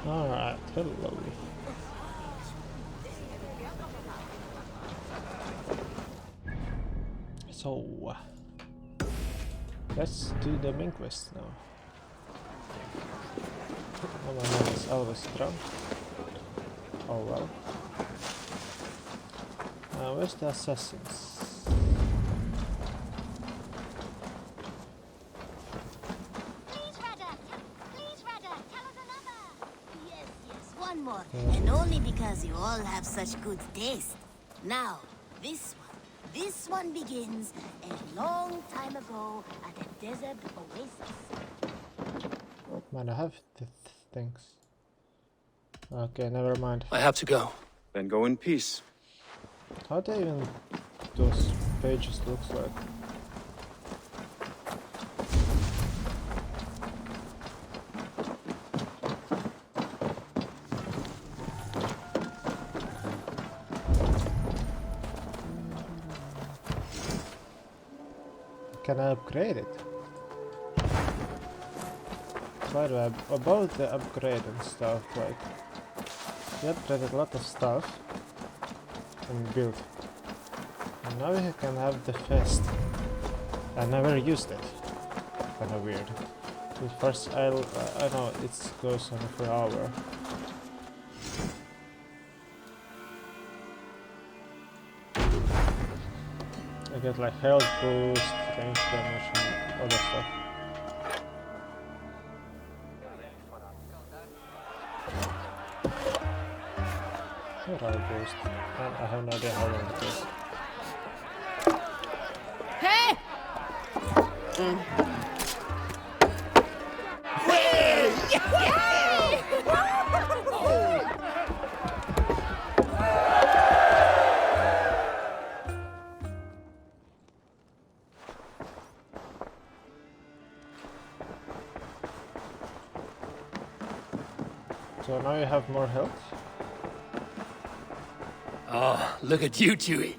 Alright, hello. So, let's do the main quest now. Oh, my man is always drunk. Oh well. Where's the assassins? One more, and only because you all have such good taste. Now, this one begins a long time ago at a desert oasis. Man, I have things. Okay, never mind. I have to go. Then go in peace. How do even those pages looks like? Can I upgrade it? By the way, about the upgrade and stuff, like, we upgraded a lot of stuff and built. And now we can have the fest. I never used it. Kinda weird. But first, I know it goes on for an hour. I get like health boost, range damage, and other stuff. Morale boost. And I have no idea how long it is. Hey! So now you have more health? Oh, look at you, Chewie.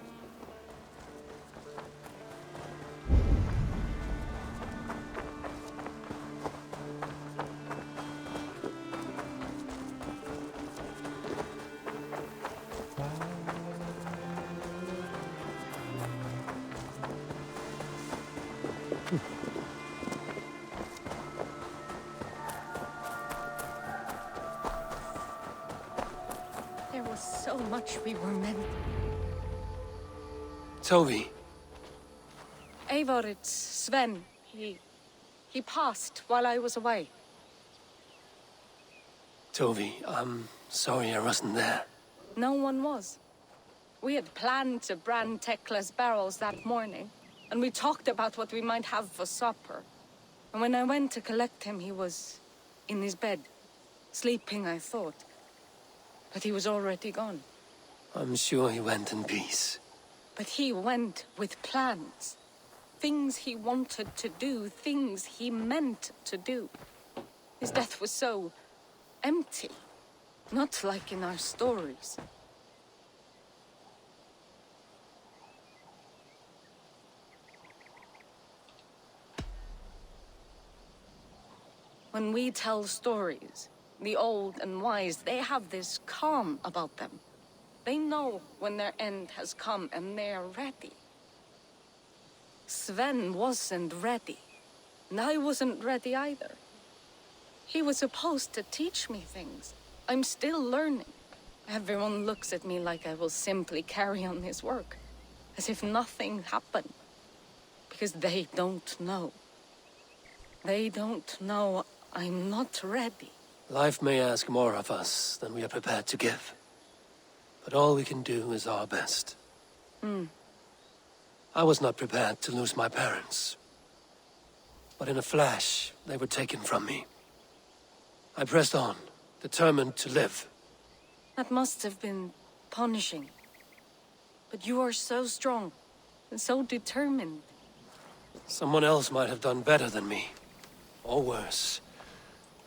There was so much we were meant. Toby, Eivor, it's Sven. He passed while I was away. Toby, I'm sorry I wasn't there. No one was. We had planned to brand Tekla's barrels that morning, and we talked about what we might have for supper. And when I went to collect him, he was in his bed, sleeping, I thought. But he was already gone. I'm sure he went in peace. But he went with plans. Things he wanted to do, things he meant to do. His death was so empty. Not like in our stories. When we tell stories, the old and wise, they have this calm about them. They know when their end has come and they're ready. Sven wasn't ready, and I wasn't ready either. He was supposed to teach me things. I'm still learning. Everyone looks at me like I will simply carry on his work, as if nothing happened. Because they don't know. They don't know I'm not ready. Life may ask more of us than we are prepared to give. But all we can do is our best. I was not prepared to lose my parents. But in a flash, they were taken from me. I pressed on, determined to live. That must have been punishing. But you are so strong, and so determined. Someone else might have done better than me. Or worse.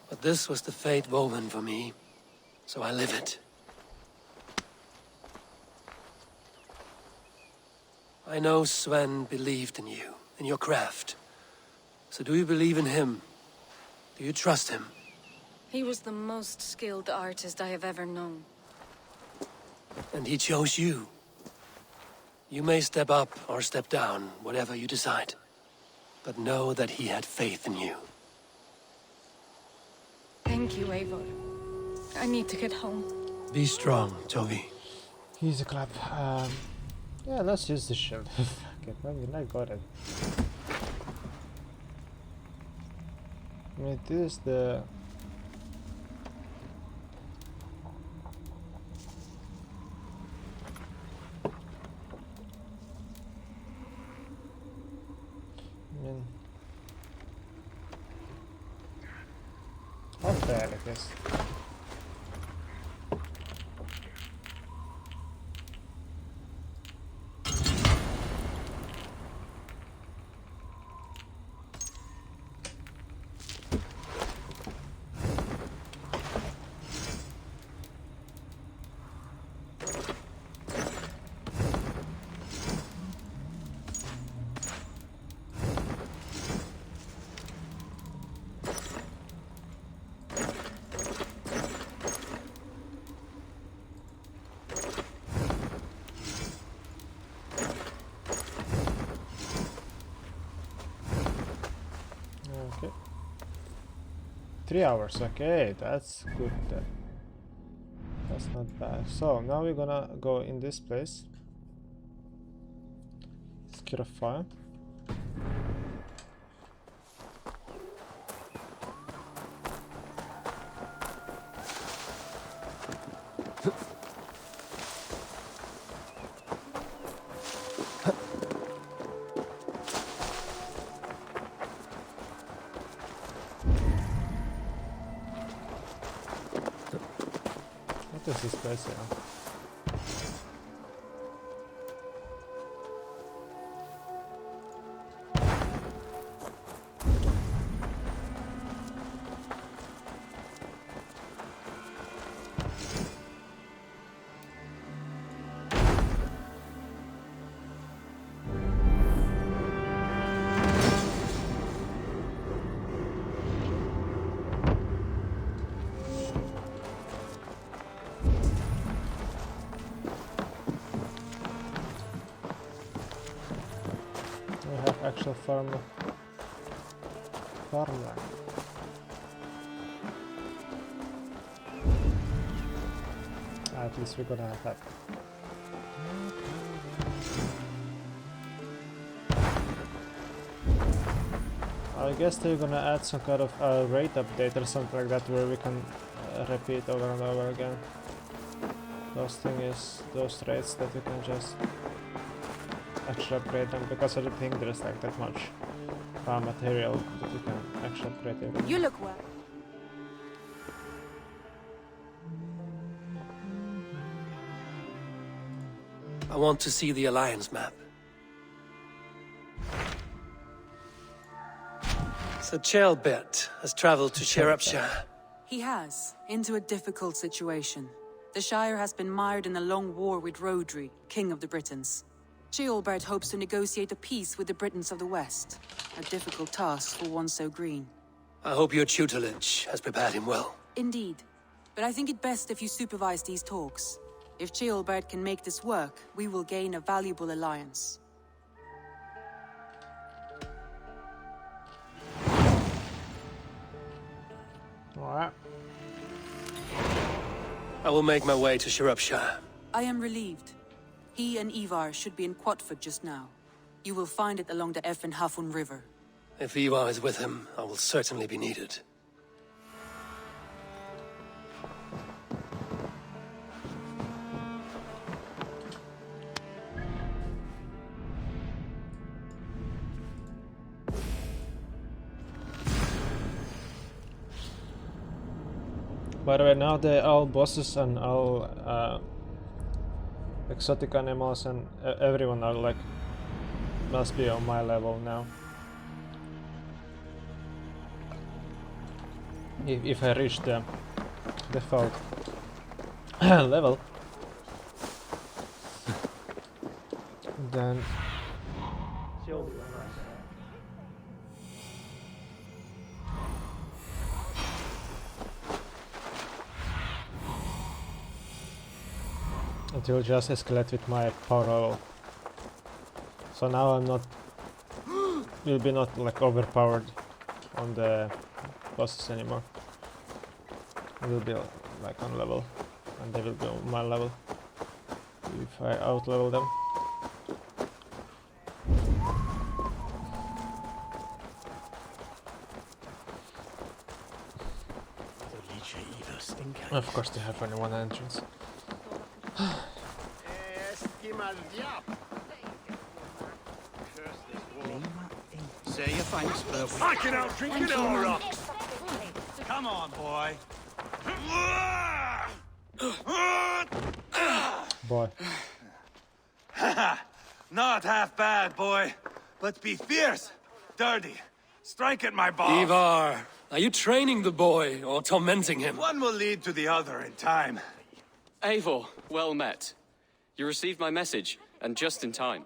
But this was the fate woven for me, so I live it. I know Sven believed in you, in your craft. So do you believe in him? Do you trust him? He was the most skilled artist I have ever known. And he chose you. You may step up or step down, whatever you decide. But know that he had faith in you. Thank you, Eivor. I need to get home. Be strong, Toby. Easy clap. Yeah, let's use the shield. Fuck it, I got it. I mean, this is the... I mean... How bad it is. Okay. 3 hours, okay, that's good then. That's not bad. So now we're gonna go in this place. Skid of fire. What is this place here? Actual farmland. At least we're gonna have that. I guess they're gonna add some kind of rate update or something like that where we can repeat over and over again. Those rates that you can just actually upgrade them, because I don't think there's like that much material that you can actually upgrade it. You look well. I want to see the Alliance map. So JoelPalu has traveled to Shropshire. He has, into a difficult situation. The Shire has been mired in a long war with Rhodri, King of the Britons. JoelPalu hopes to negotiate a peace with the Britons of the West. A difficult task for one so green. I hope your tutelage has prepared him well. Indeed. But I think it best if you supervise these talks. If JoelPalu can make this work, we will gain a valuable alliance. Alright. I will make my way to Shropshire. I am relieved. He and Ivar should be in Quatford just now. You will find it along the Hafun River. If Ivar is with him, I will certainly be needed. By the way, now all bosses and all exotic animals and everyone are like must be on my level now. If I reach the default level, then It will just escalate with my power level. So now I'm not... will be not like overpowered on the bosses anymore. It will be like on level, and they will be on my level if I out-level them. Of course they have only one entrance. Say your thanks, but I can out drink it all up. Come on, boy. Boy. Not half bad, boy. But be fierce, dirty. Strike at my balls. Ivar, are you training the boy or tormenting him? One will lead to the other in time. Eivor, well met. You received my message, and just in time.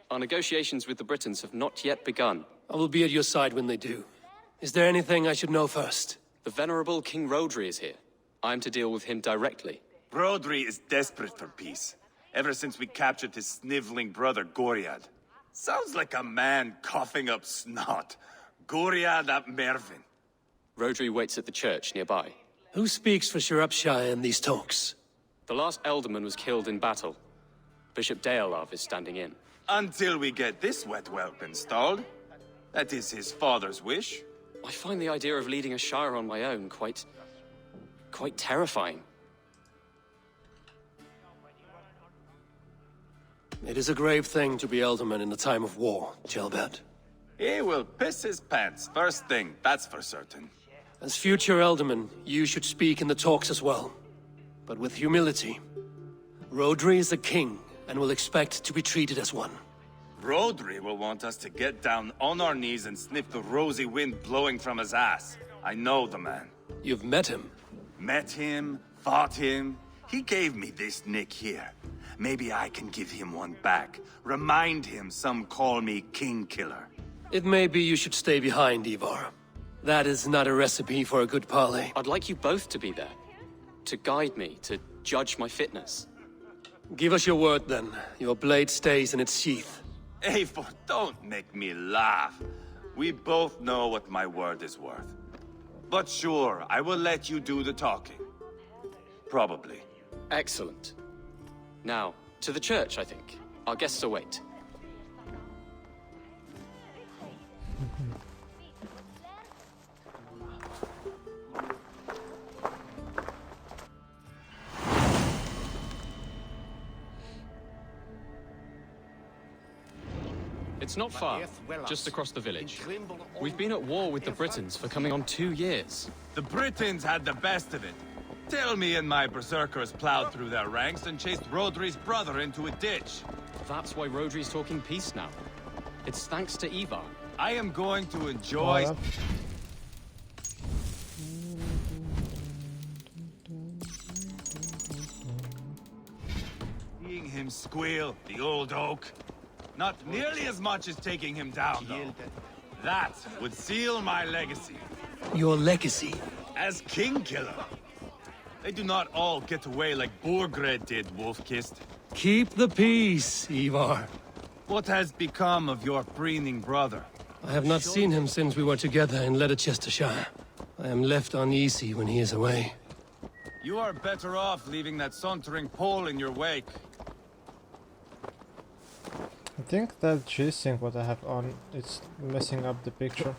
Our negotiations with the Britons have not yet begun. I will be at your side when they do. Is there anything I should know first? The venerable King Rodri is here. I'm to deal with him directly. Rodri is desperate for peace. Ever since we captured his sniveling brother, Goriad. Sounds like a man coughing up snot. Goriad ap Mervin. Rodri waits at the church nearby. Who speaks for Shropshire in these talks? The last Elderman was killed in battle. Bishop Deolav is standing in. Until we get this wet whelp installed. That is his father's wish. I find the idea of leading a shire on my own quite terrifying. It is a grave thing to be Elderman in a time of war, Gelbert. He will piss his pants first thing, that's for certain. As future Elderman, you should speak in the talks as well. But with humility. Rodri is a king, and will expect to be treated as one. Rodri will want us to get down on our knees and sniff the rosy wind blowing from his ass. I know the man. You've met him. Met him, fought him. He gave me this nick here. Maybe I can give him one back. Remind him some call me King Killer. It may be you should stay behind, Ivar. That is not a recipe for a good parley. I'd like you both to be there. To guide me, to judge my fitness. Give us your word, then. Your blade stays in its sheath. Eivor, don't make me laugh. We both know what my word is worth. But sure, I will let you do the talking. Probably. Excellent. Now, to the church, I think. Our guests await. It's not far, just across the village. We've been at war with the Britons for coming on 2 years. The Britons had the best of it. Tell me and my berserkers plowed through their ranks and chased Rodri's brother into a ditch. That's why Rodri's talking peace now. It's thanks to Ivar. I am going to enjoy... seeing him squeal, the old oak. Not nearly as much as taking him down, though. That would seal my legacy. Your legacy? As King Killer. They do not all get away like Borgred did, Wolf-Kissed. Keep the peace, Ivar. What has become of your preening brother? I have not seen him since we were together in Leicestershire. I am left uneasy when he is away. You are better off leaving that sauntering Pole in your wake. I think that G-Sync what I have on is messing up the picture.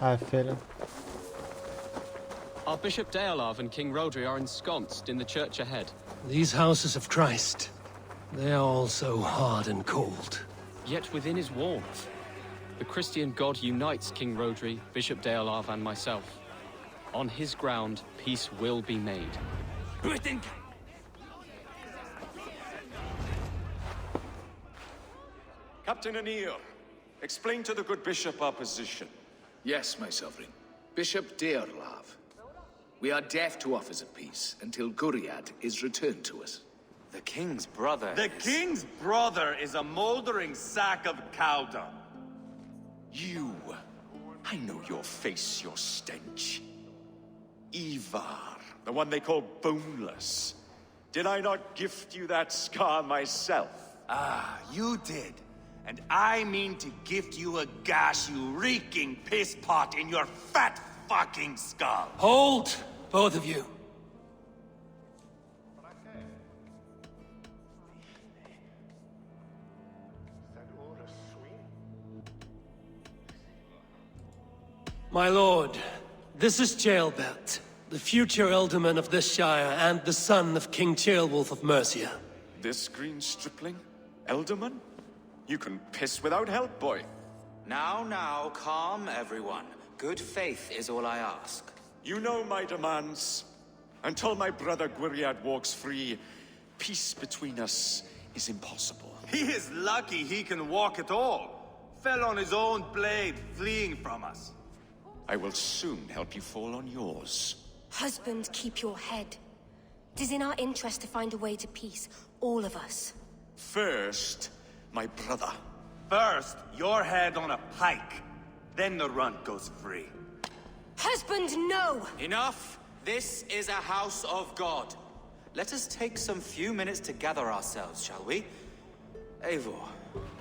I have a feeling. Our Bishop Deolav and King Rodri are ensconced in the church ahead. These houses of Christ, they are all so hard and cold. Yet within his warmth, the Christian God unites King Rodri, Bishop Deolav, and myself. On his ground, peace will be made. Britain! Captain Anil, explain to the good bishop our position. Yes, my sovereign. Bishop Deolav. We are deaf to offers of peace until Goriad is returned to us. The king's brother The king's brother is a moldering sack of cow dung. You. I know your face, your stench. Ivar, the one they call Boneless. Did I not gift you that scar myself? Ah, you did. And I mean to gift you a gash, you reeking piss pot in your fat fucking skull. Hold, both of you. My lord, this is JoelPalu, the future alderman of this shire and the son of King Ceolwulf of Mercia. This green stripling? Elderman? You can piss without help, boy. Now, calm everyone. Good faith is all I ask. You know my demands. Until my brother Gwriad walks free, peace between us is impossible. He is lucky he can walk at all. Fell on his own blade, fleeing from us. I will soon help you fall on yours. Husband, keep your head. It is in our interest to find a way to peace, all of us. First, my brother. First, your head on a pike. Then the runt goes free. Husband, no! Enough! This is a house of God. Let us take some few minutes to gather ourselves, shall we? Eivor,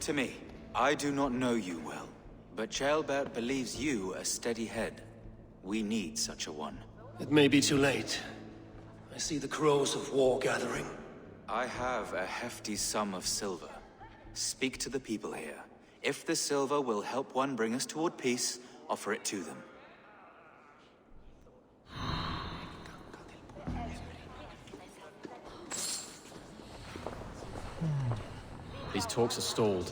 to me, I do not know you well, but JoelPalu believes you a steady head. We need such a one. It may be too late. I see the crows of war gathering. I have a hefty sum of silver. Speak to the people here. If the silver will help one bring us toward peace, offer it to them. These talks are stalled.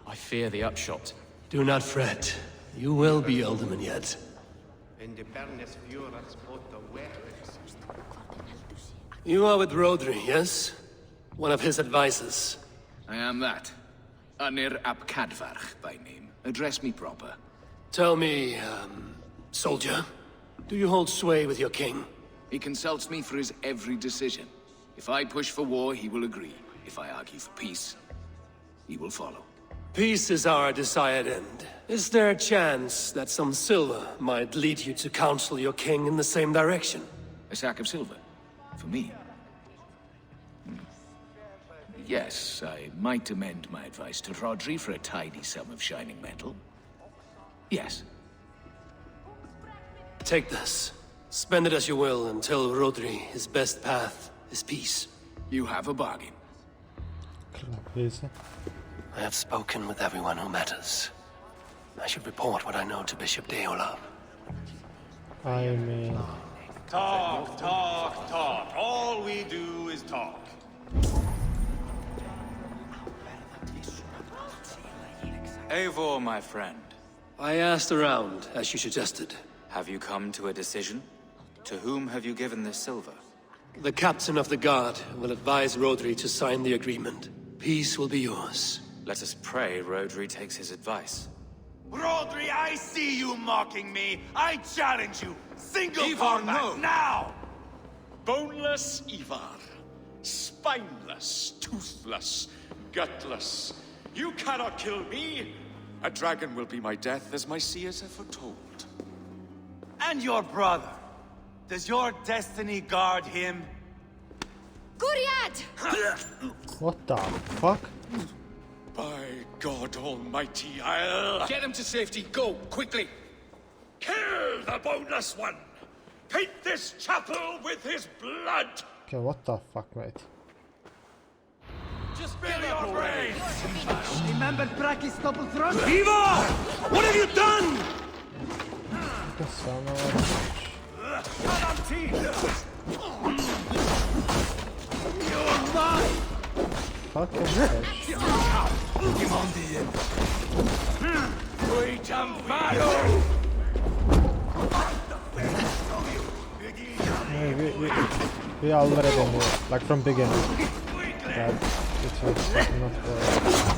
I fear the upshot. Do not fret. You will be alderman yet. You are with Rodri, yes? One of his advisors. I am that. Anir ap Cadvarch by name. Address me proper. Tell me, soldier, do you hold sway with your king? He consults me for his every decision. If I push for war, he will agree. If I argue for peace, he will follow. Peace is our desired end. Is there a chance that some silver might lead you to counsel your king in the same direction? A sack of silver? For me? Yes, I might amend my advice to Rodri for a tidy sum of shining metal. Yes. Take this. Spend it as you will and tell Rodri his best path is peace. You have a bargain. I have spoken with everyone who matters. I should report what I know to Bishop Deolaf. I mean... Talk, talk, talk. All we do is talk. Eivor, my friend. I asked around, as you suggested. Have you come to a decision? To whom have you given this silver? The captain of the guard will advise Rodri to sign the agreement. Peace will be yours. Let us pray Rodri takes his advice. Rodri, I see you mocking me. I challenge you. Single Ivar, combat no. now. Boneless Ivar. Spineless, toothless, gutless. You cannot kill me. A dragon will be my death, as my seers have foretold. And your brother. Does your destiny guard him? Gwriad! What the fuck? By God Almighty, I'll... Get him to safety. Go, quickly. Kill the boneless one! Paint this chapel with his blood! Okay, what the fuck, mate? Just spill your brains! Remember Braki's double thrust? Ivar! What have you done? The son of a bitch. You're mine! Fucking bitch. We already knew, like from beginning, that it was fucking not work.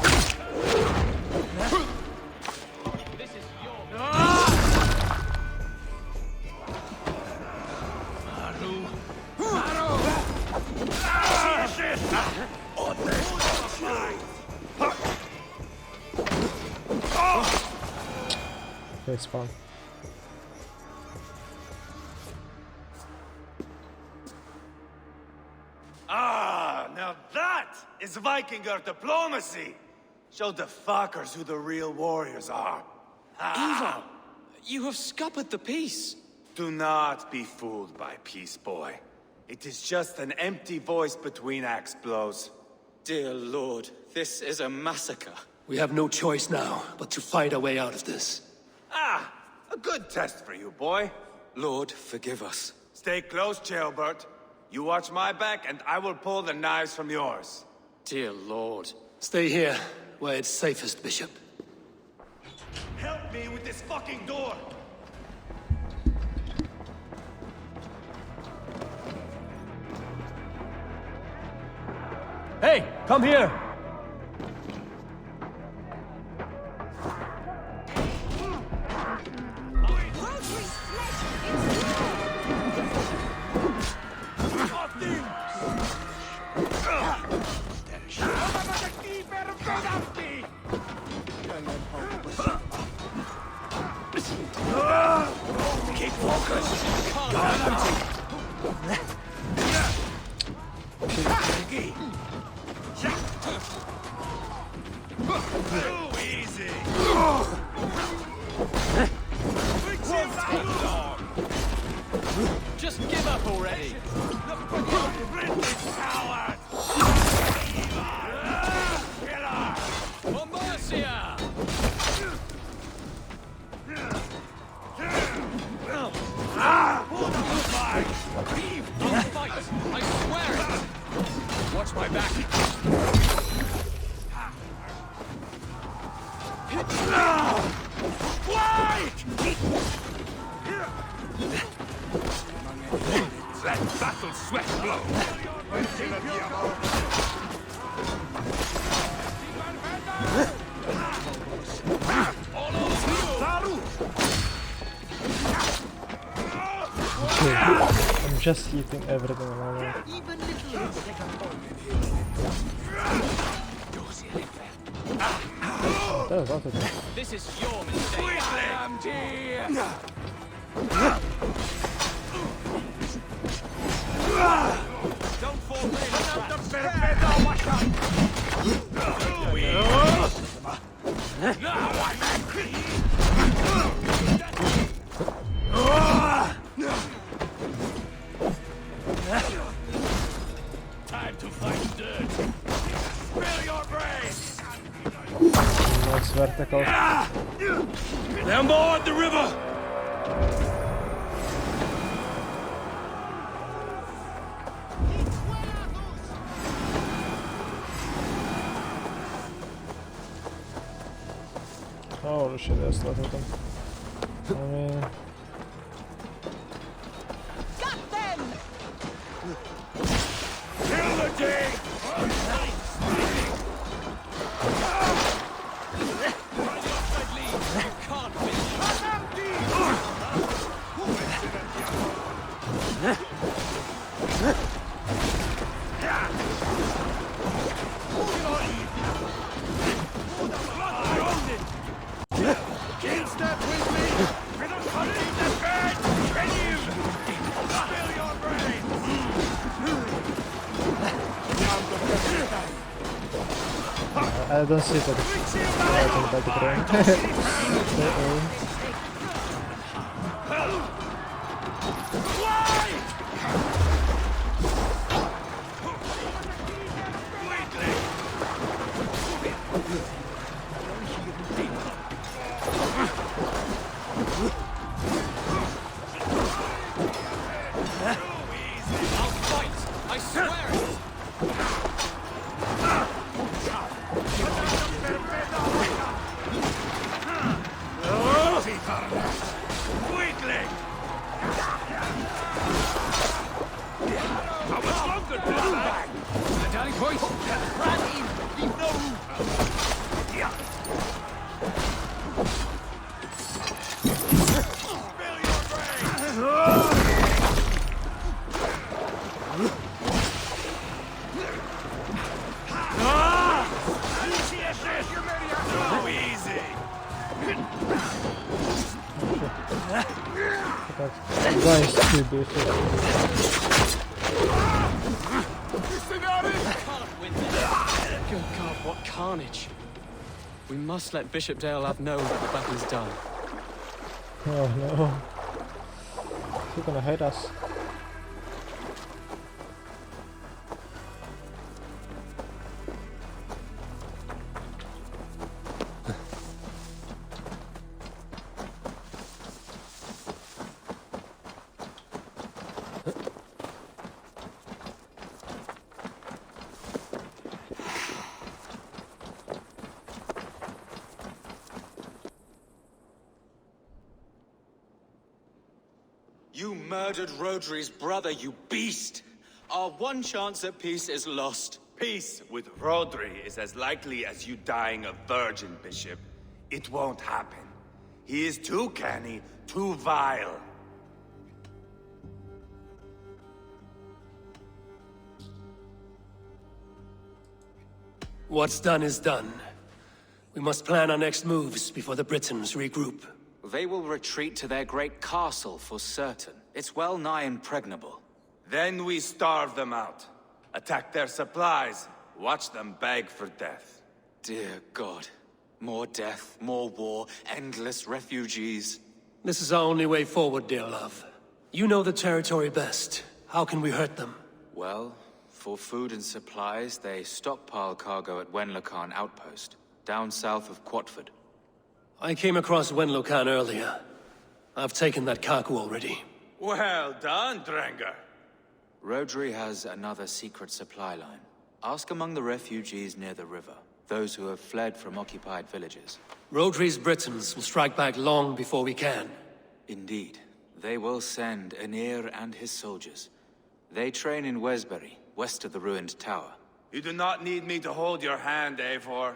Face spawn. Ah! Now that is Vikinger diplomacy! Show the fuckers who the real warriors are. Ivar! You have scuppered the peace! Do not be fooled by peace, boy. It is just an empty voice between axe blows. Dear Lord, this is a massacre. We have no choice now, but to fight our way out of this. Ah! A good test for you, boy. Lord, forgive us. Stay close, Jailbert. You watch my back, and I will pull the knives from yours. Dear Lord. Stay here, where it's safest, Bishop. Help me with this fucking door! Hey, come here! Keep focused! Too easy! Just give up already! Coward! Killer! For Mercia! I'll fight! I swear it! Watch my back! Let battle sweat flow! I'm just eating everything around. This is your mistake! Don't fall Time to fight dirt. Spill your brains. Nice vertical. They're more at the river! Holy shit, there's a lot of them. I mean... Got them! Kill the day! I don't see that. I think that's great. I'll fight! I swear it! Weakling! How much longer, Bloodbag? The Danny Point! Ran in! Leave no room! Spill your brains! So easy! That guy is too big. Listen at it! carnage. We must let Bishop Deolav know that the battle's done. Oh no. He's gonna hate us. You murdered Rodri's brother, you beast! Our one chance at peace is lost. Peace with Rodri is as likely as you dying a virgin, Bishop. It won't happen. He is too canny, too vile. What's done is done. We must plan our next moves before the Britons regroup. They will retreat to their great castle for certain. It's well nigh impregnable. Then we starve them out. Attack their supplies. Watch them beg for death. Dear God. More death, more war, endless refugees. This is our only way forward, dear love. You know the territory best. How can we hurt them? Well, for food and supplies, they stockpile cargo at Wenlocan Outpost, down south of Quatford. I came across Wenlocan earlier. I've taken that cargo already. Well done, Drengar. Rodri has another secret supply line. Ask among the refugees near the river, those who have fled from occupied villages. Rodri's Britons will strike back long before we can. Indeed. They will send Aenir and his soldiers. They train in Wesbury, west of the ruined tower. You do not need me to hold your hand, Eivor.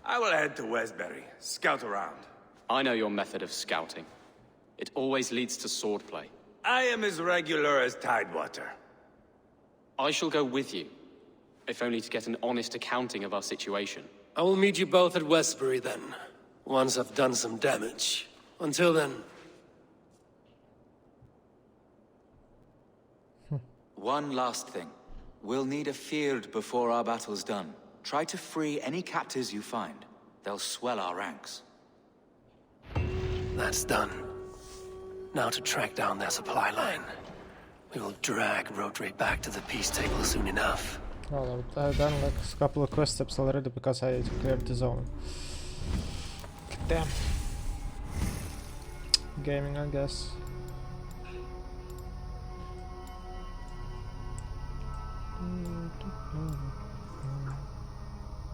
I will head to Wesbury, scout around. I know your method of scouting. It always leads to swordplay. I am as regular as Tidewater. I shall go with you, if only to get an honest accounting of our situation. I will meet you both at Westbury then, once I've done some damage. Until then... One last thing. We'll need a field before our battle's done. Try to free any captives you find. They'll swell our ranks. That's done. Now to track down their supply line. We will drag Rodri back to the peace table soon enough. Well, I've done like a couple of quest steps already because I cleared the zone. Damn. Gaming, I guess.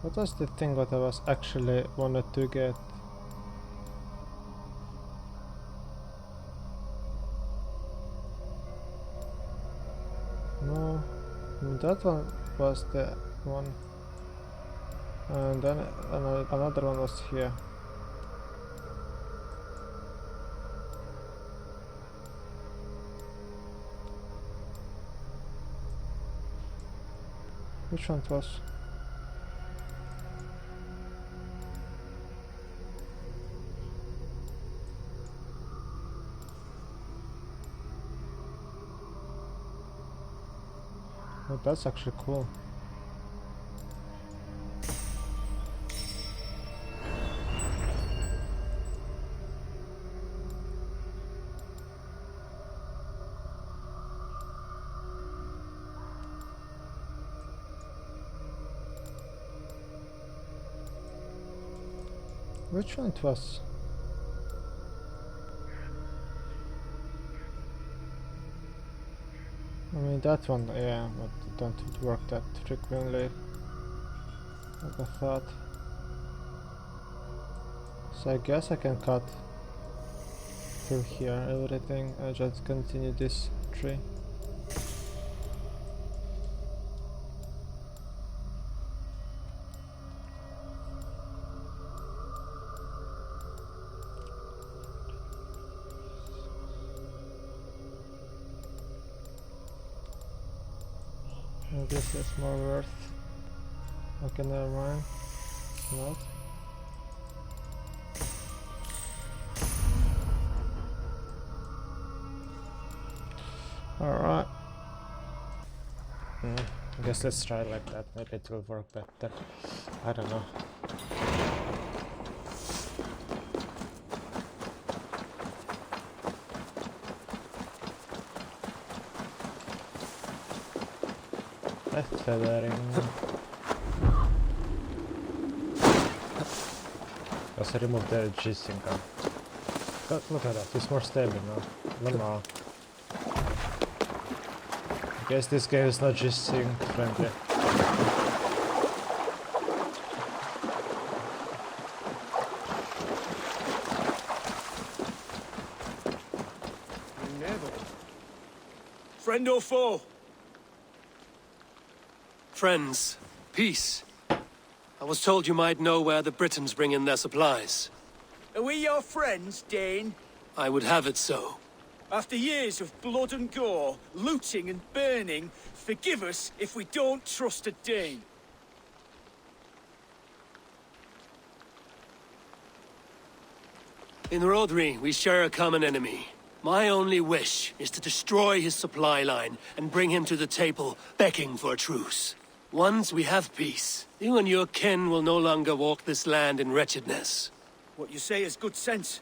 What was the thing that I was actually wanted to get? No, that one was the one, and then another one was here. Which one it was? Oh, that's actually cool. Which one it was? I mean that one, yeah, but it don't work that frequently like I thought. So I guess I can cut through here everything. I just continue this tree. This is more worth. Okay, never mind. Not. Alright. I guess let's try it like that, maybe it will work better. I don't know. Left feathering. Also remove the G-Sync. Look at that, it's more stable now. No. I guess this game is not G-Sync friendly. Friend or foe? Friends, peace. I was told you might know where the Britons bring in their supplies. Are we your friends, Dane? I would have it so. After years of blood and gore, looting and burning, forgive us if we don't trust a Dane. In Rodri, we share a common enemy. My only wish is to destroy his supply line and bring him to the table, begging for a truce. Once we have peace, you and your kin will no longer walk this land in wretchedness. What you say is good sense.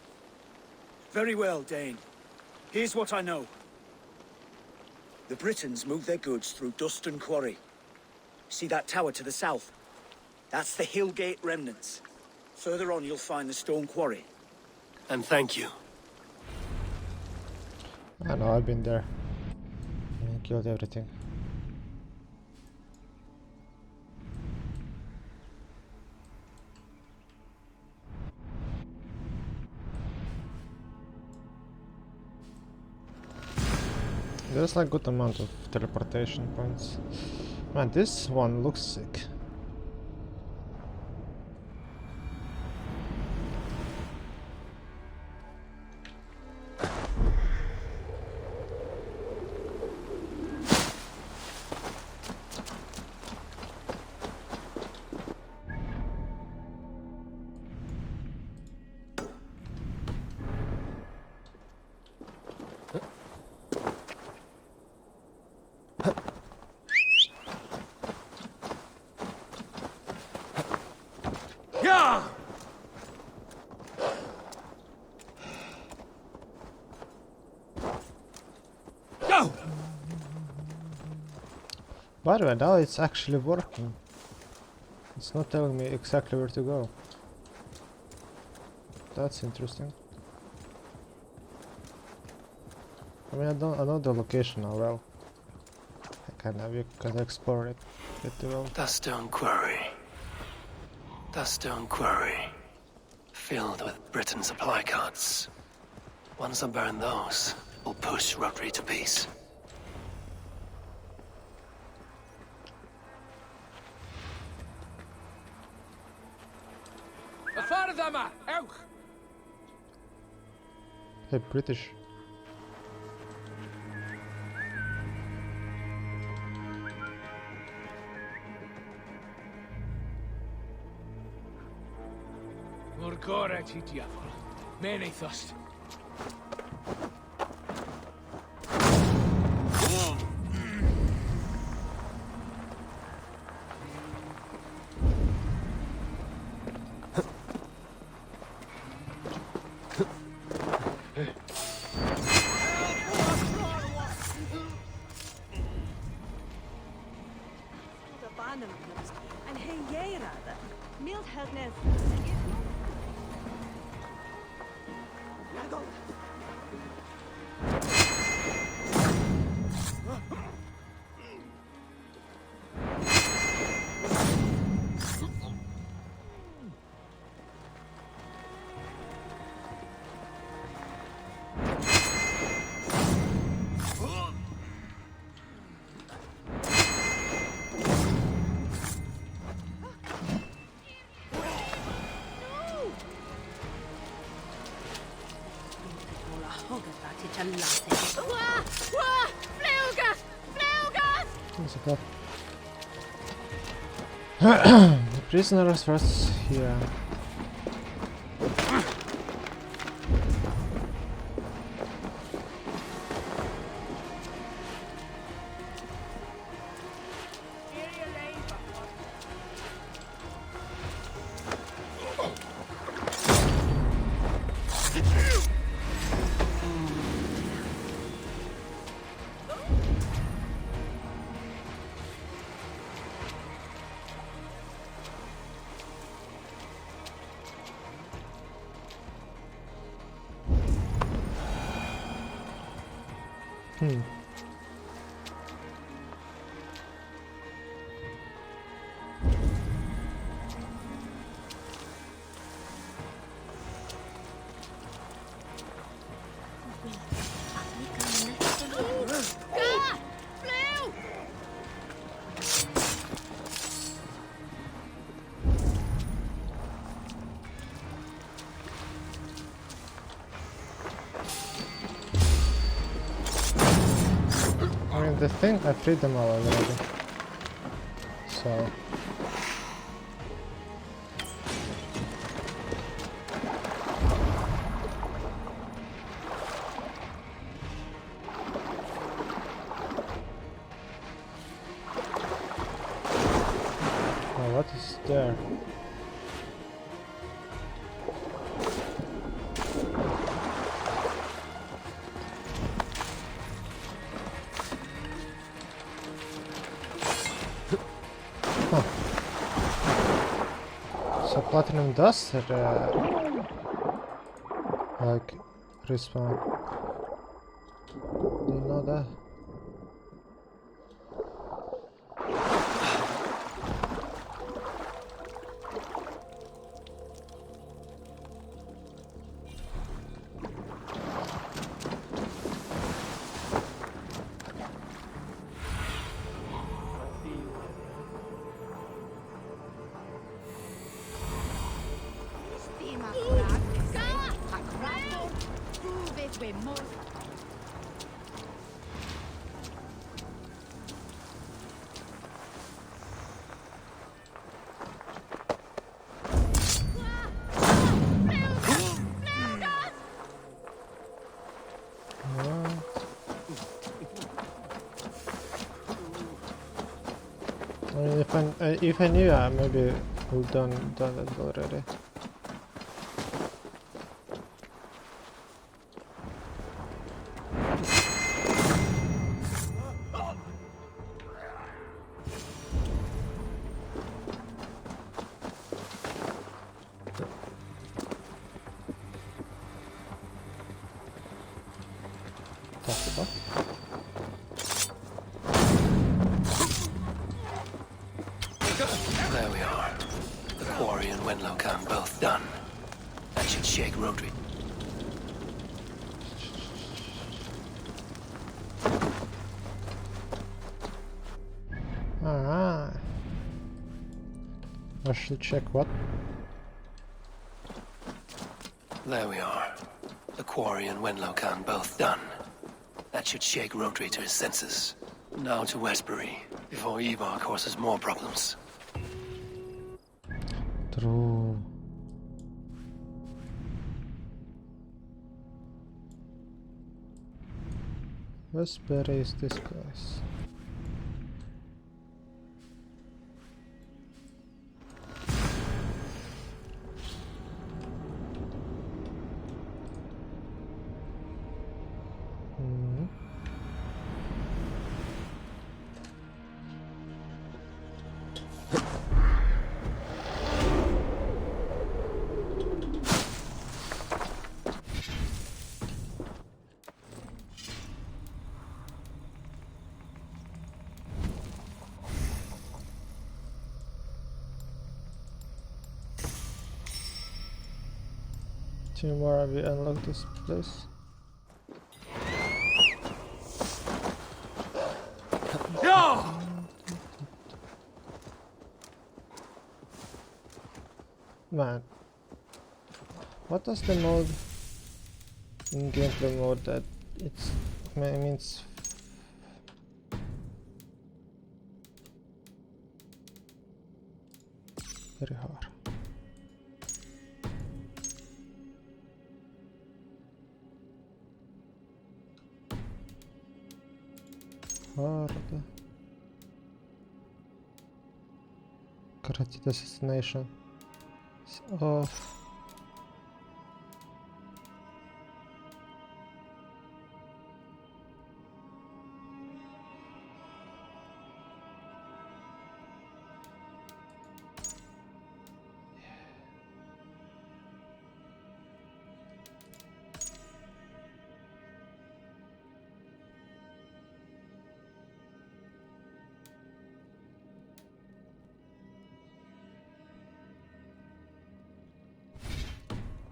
Very well, Dane. Here's what I know. The Britons move their goods through Dustin Quarry. See that tower to the south? That's the Hillgate remnants. Further on, you'll find the stone quarry. And thank you. I know, I've been there. I killed everything. There's like good amount of teleportation points. Man, this one looks sick. By the way, now it's actually working. It's not telling me exactly where to go. That's interesting. I mean, I know the location now well. You can explore it pretty well. The stone quarry. The stone quarry. Filled with Britain supply carts. Once I burn those, we'll push Rodri to peace. Hey, British. R.A.T, diavol. Many thust. The prisoners first here. I mean, the thing, I freed them all already. So... Oh, what is there? So platinum does like respawn. Do you know that? I mean, if I knew, I maybe would done that already. There we are. The quarry and Wenlocan both done. That should shake Rodri. Alright. I should check what? There we are. The quarry and Wenlocan both done. That should shake Rodri to his senses. Now to Westbury, before Ivar causes more problems. True. Westbury is this place. Two more, have we unlocked this place? No! Man, what does the mode in gameplay mode that it means? Very hard. Hard. Corrected assassination. It's off.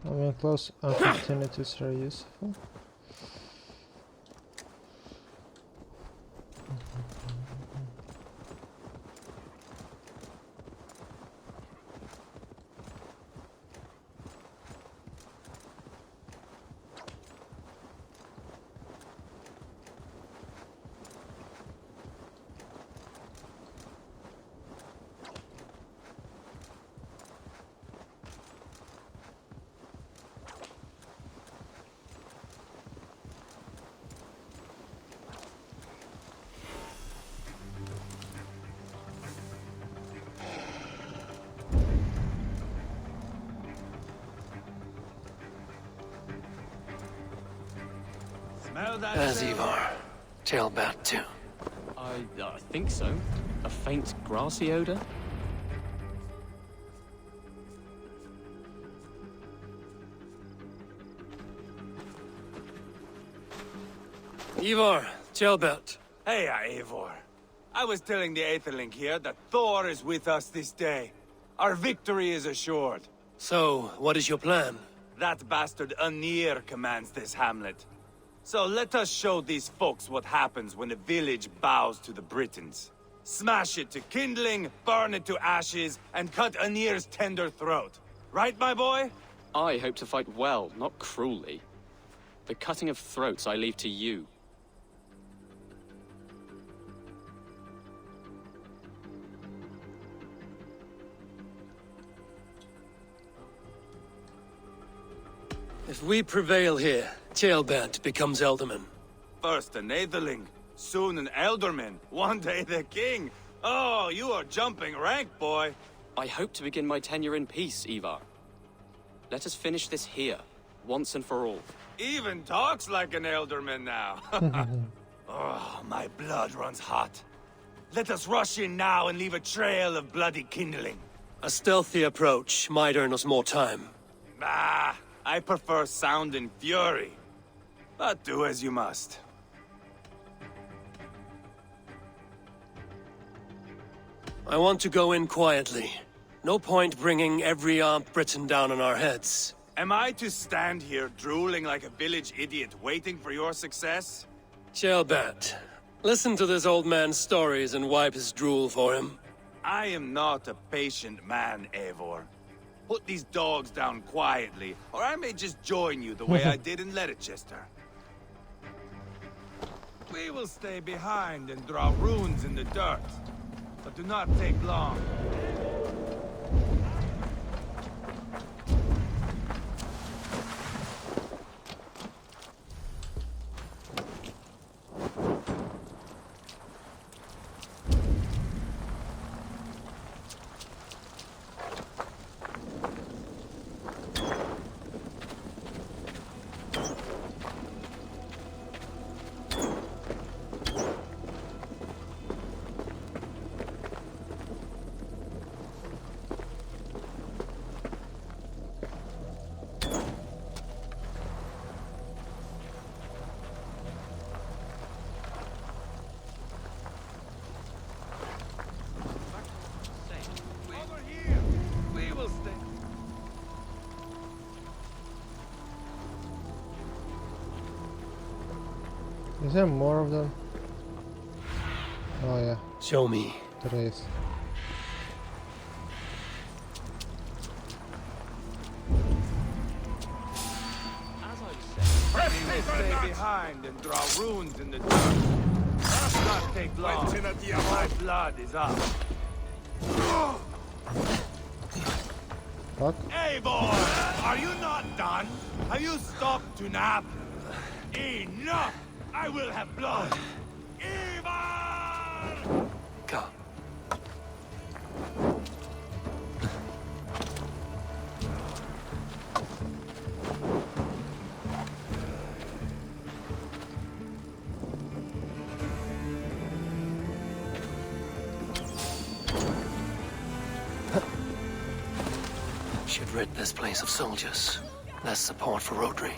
I mean, close opportunities are useful. As Ivar. Tailbat too. I think so. A faint grassy odor? Ivar, Tailbat. Hey, Eivor. I was telling the Aetherling here that Thor is with us this day. Our victory is assured. So, what is your plan? That bastard Anir commands this hamlet. So let us show these folks what happens when a village bows to the Britons. Smash it to kindling, burn it to ashes, and cut Anir's tender throat. Right, my boy? I hope to fight well, not cruelly. The cutting of throats I leave to you. If we prevail here, Tailbat becomes Elderman. First an Aetherling, soon an Elderman, one day the king. Oh, you are jumping rank, boy. I hope to begin my tenure in peace, Ivar. Let us finish this here, once and for all. Even talks like an Elderman now. Oh, my blood runs hot. Let us rush in now and leave a trail of bloody kindling. A stealthy approach might earn us more time. Ah, I prefer sound and fury. But do as you must. I want to go in quietly. No point bringing every armed Briton down on our heads. Am I to stand here drooling like a village idiot waiting for your success? Tailbat, listen to this old man's stories and wipe his drool for him. I am not a patient man, Eivor. Put these dogs down quietly, or I may just join you the way I did in Leicester. We will stay behind and draw runes in the dirt, but do not take long. Is there more of them? Oh yeah. Show me. There is. Stay behind and draw runes in the dirt. Does not take long. My blood is up. What? Eivor! Are you not done? Have you stopped to nap? Enough! I will have blood! Ivar! Come. Should rid this place of soldiers. Less support for Rodri.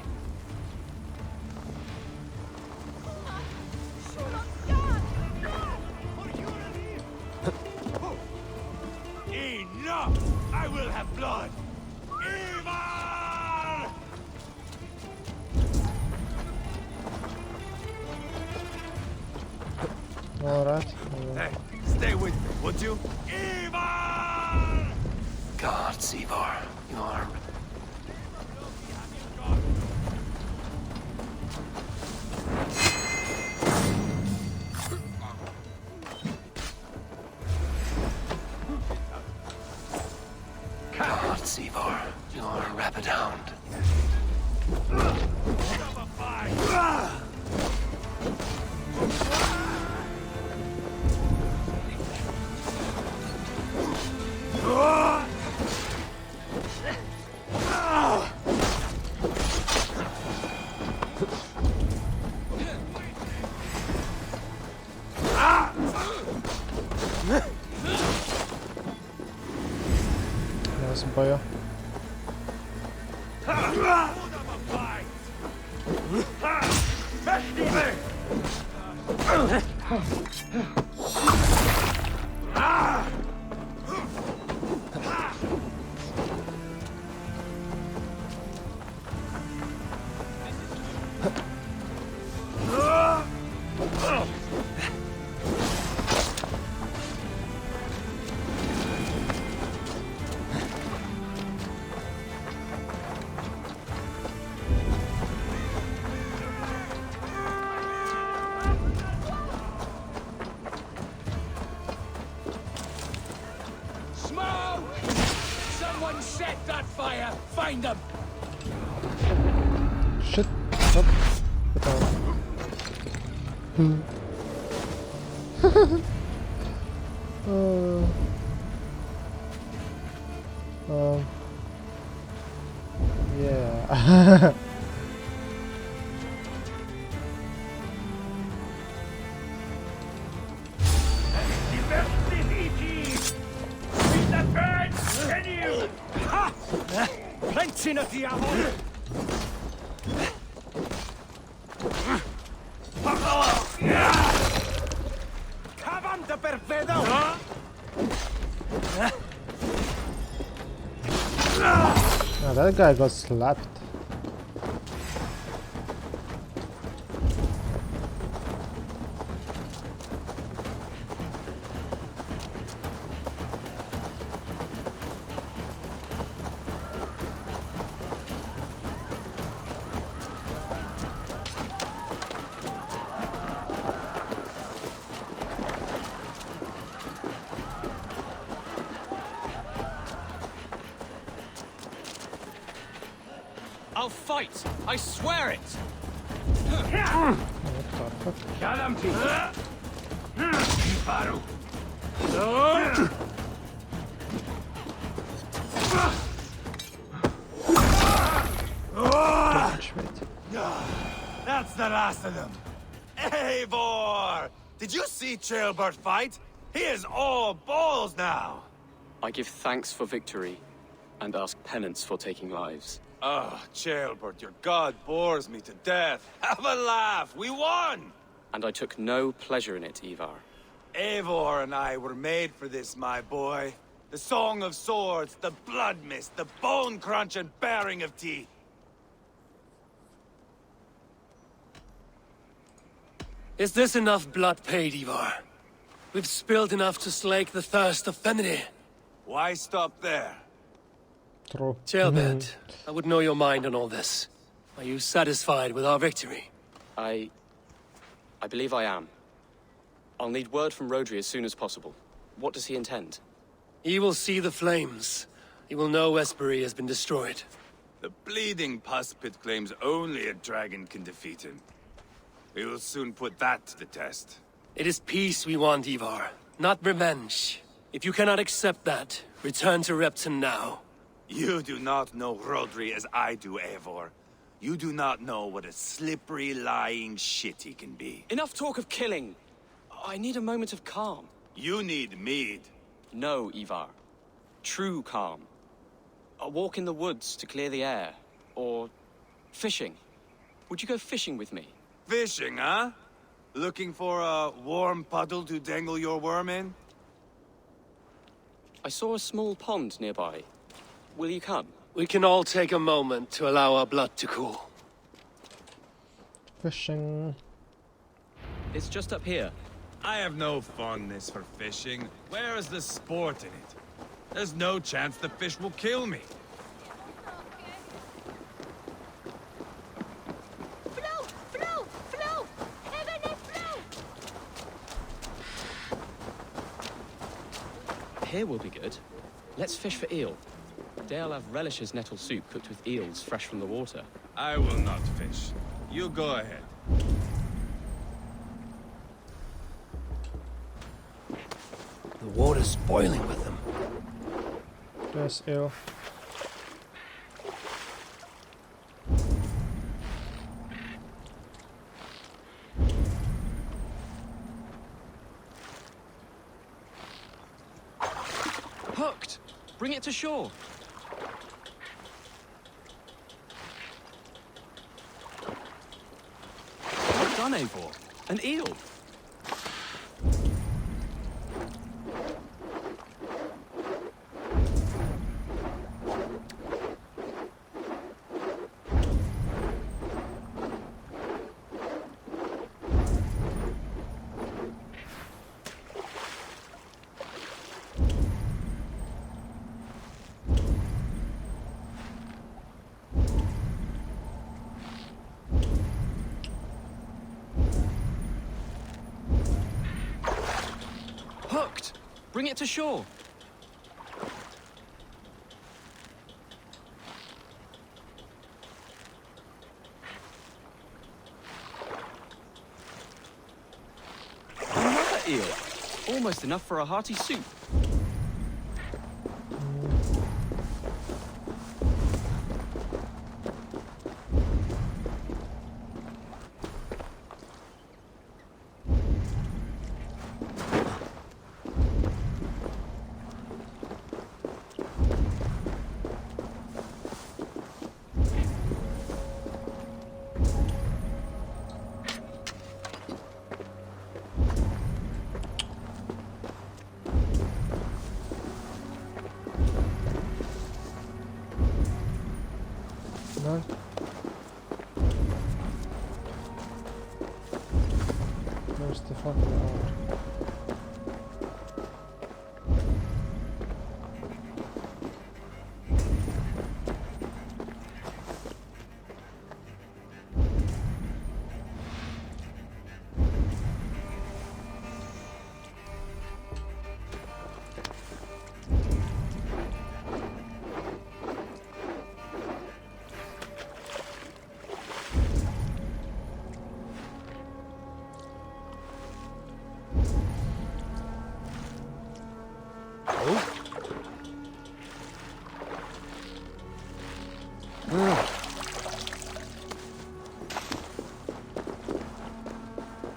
Enough! I will have blood! Ivar! Alright. Hey, stay with me, would you? Ivar! God, Ivar, you are... God, Ivar, you are a rabid hound. Nice boy. Someone set that fire! Find them! Shit. Stop. Get down. Yeah. Lancina diavolo! Cavante pervedo! Oh, that guy got slapped. I'll fight! I swear it! What the fuck? Calamity! Paru! That's the last of them. Eivor! Did you see Jailbird fight? He is all balls now. I give thanks for victory, and ask penance for taking lives. Oh, Jailbird, your god bores me to death. Have a laugh, we won! And I took no pleasure in it, Ivar. Eivor and I were made for this, my boy. The song of swords, the blood mist, the bone crunch and baring of teeth. Is this enough blood paid, Ivar? We've spilled enough to slake the thirst of Fenrir. Why stop there? True. Jailbird, I would know your mind on all this. Are you satisfied with our victory? I believe I am. I'll need word from Rodri as soon as possible. What does he intend? He will see the flames. He will know Espery has been destroyed. The bleeding pus pit claims only a dragon can defeat him. We will soon put that to the test. It is peace we want, Ivar, not revenge. If you cannot accept that, return to Repton now. You do not know Rodri as I do, Eivor. You do not know what a slippery, lying shit he can be. Enough talk of killing! I need a moment of calm. You need mead. No, Ivar. True calm. A walk in the woods to clear the air. Or fishing. Would you go fishing with me? Fishing, huh? Looking for a warm puddle to dangle your worm in? I saw a small pond nearby. Will you come? We can all take a moment to allow our blood to cool. Fishing. It's just up here. I have no fondness for fishing. Where is the sport in it? There's no chance the fish will kill me. Float! Float! Float! Heavenly float! Here will be good. Let's fish for eel. Dale relishes nettle soup cooked with eels fresh from the water. I will not fish. You go ahead. The water's boiling with them. There's eel. Hooked! Bring it to shore. Well done, Eivor. An eel. Hooked! Bring it to shore. Another eel. Almost enough for a hearty soup. No. Where's the fucking hour?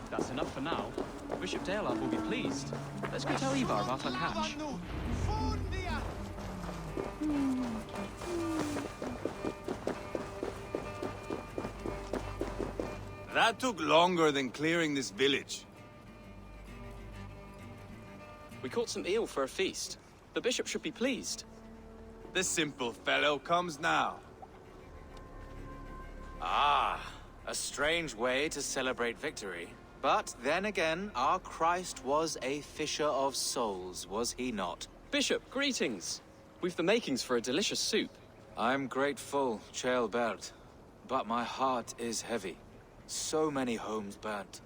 That's enough for now. Bishop Daelaf will be pleased. Let's go tell Ivar about our catch. That took longer than clearing this village. We caught some eel for a feast. The bishop should be pleased. The simple fellow comes now. Ah, a strange way to celebrate victory. But then again, our Christ was a fisher of souls, was he not? Bishop, greetings. We've the makings for a delicious soup. I'm grateful, JoelPalu, but my heart is heavy. So many homes burnt.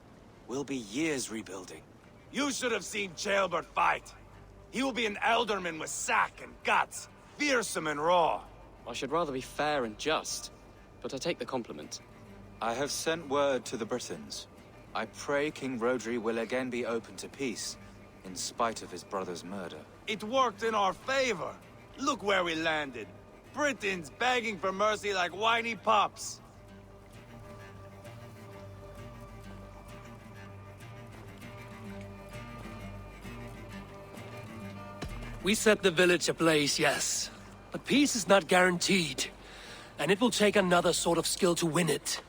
We'll be years rebuilding. You should have seen JoelPalu fight. He will be an alderman with sack and guts, fearsome and raw. I should rather be fair and just, but I take the compliment. I have sent word to the Britons. I pray King Rodri will again be open to peace, in spite of his brother's murder. It worked in our favor. Look where we landed. Britons begging for mercy like whiny pups. We set the village ablaze, yes. But peace is not guaranteed. And it will take another sort of skill to win it.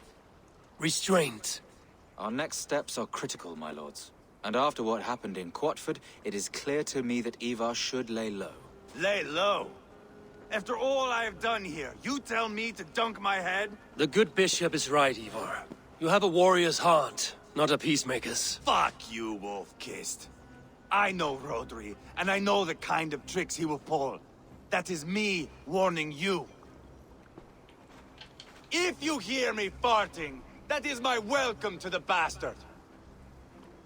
Restraint. Our next steps are critical, my lords. And after what happened in Quatford, it is clear to me that Ivar should lay low. Lay low? After all I have done here, you tell me to dunk my head? The good bishop is right, Ivar. You have a warrior's heart. not a peacemaker's. Fuck you, Wolf-Kissed. I know Rodri, and I know the kind of tricks he will pull. That is me warning you. If you hear me farting, that is my welcome to the bastard.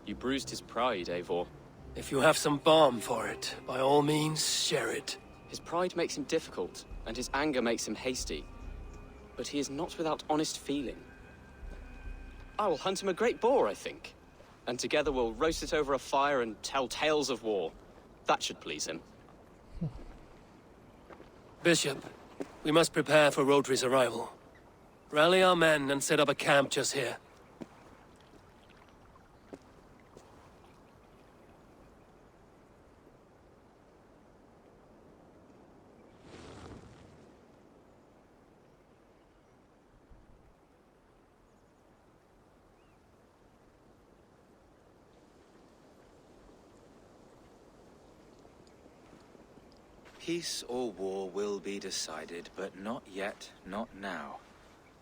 You bruised his pride, Eivor. If you have some balm for it, by all means, share it. His pride makes him difficult, and his anger makes him hasty. But he is not without honest feeling. I will hunt him a great boar, I think. And together we'll roast it over a fire and tell tales of war. That should please him. Bishop, we must prepare for Rodri's arrival. Rally our men and set up a camp just here. Peace or war will be decided, but not yet, not now.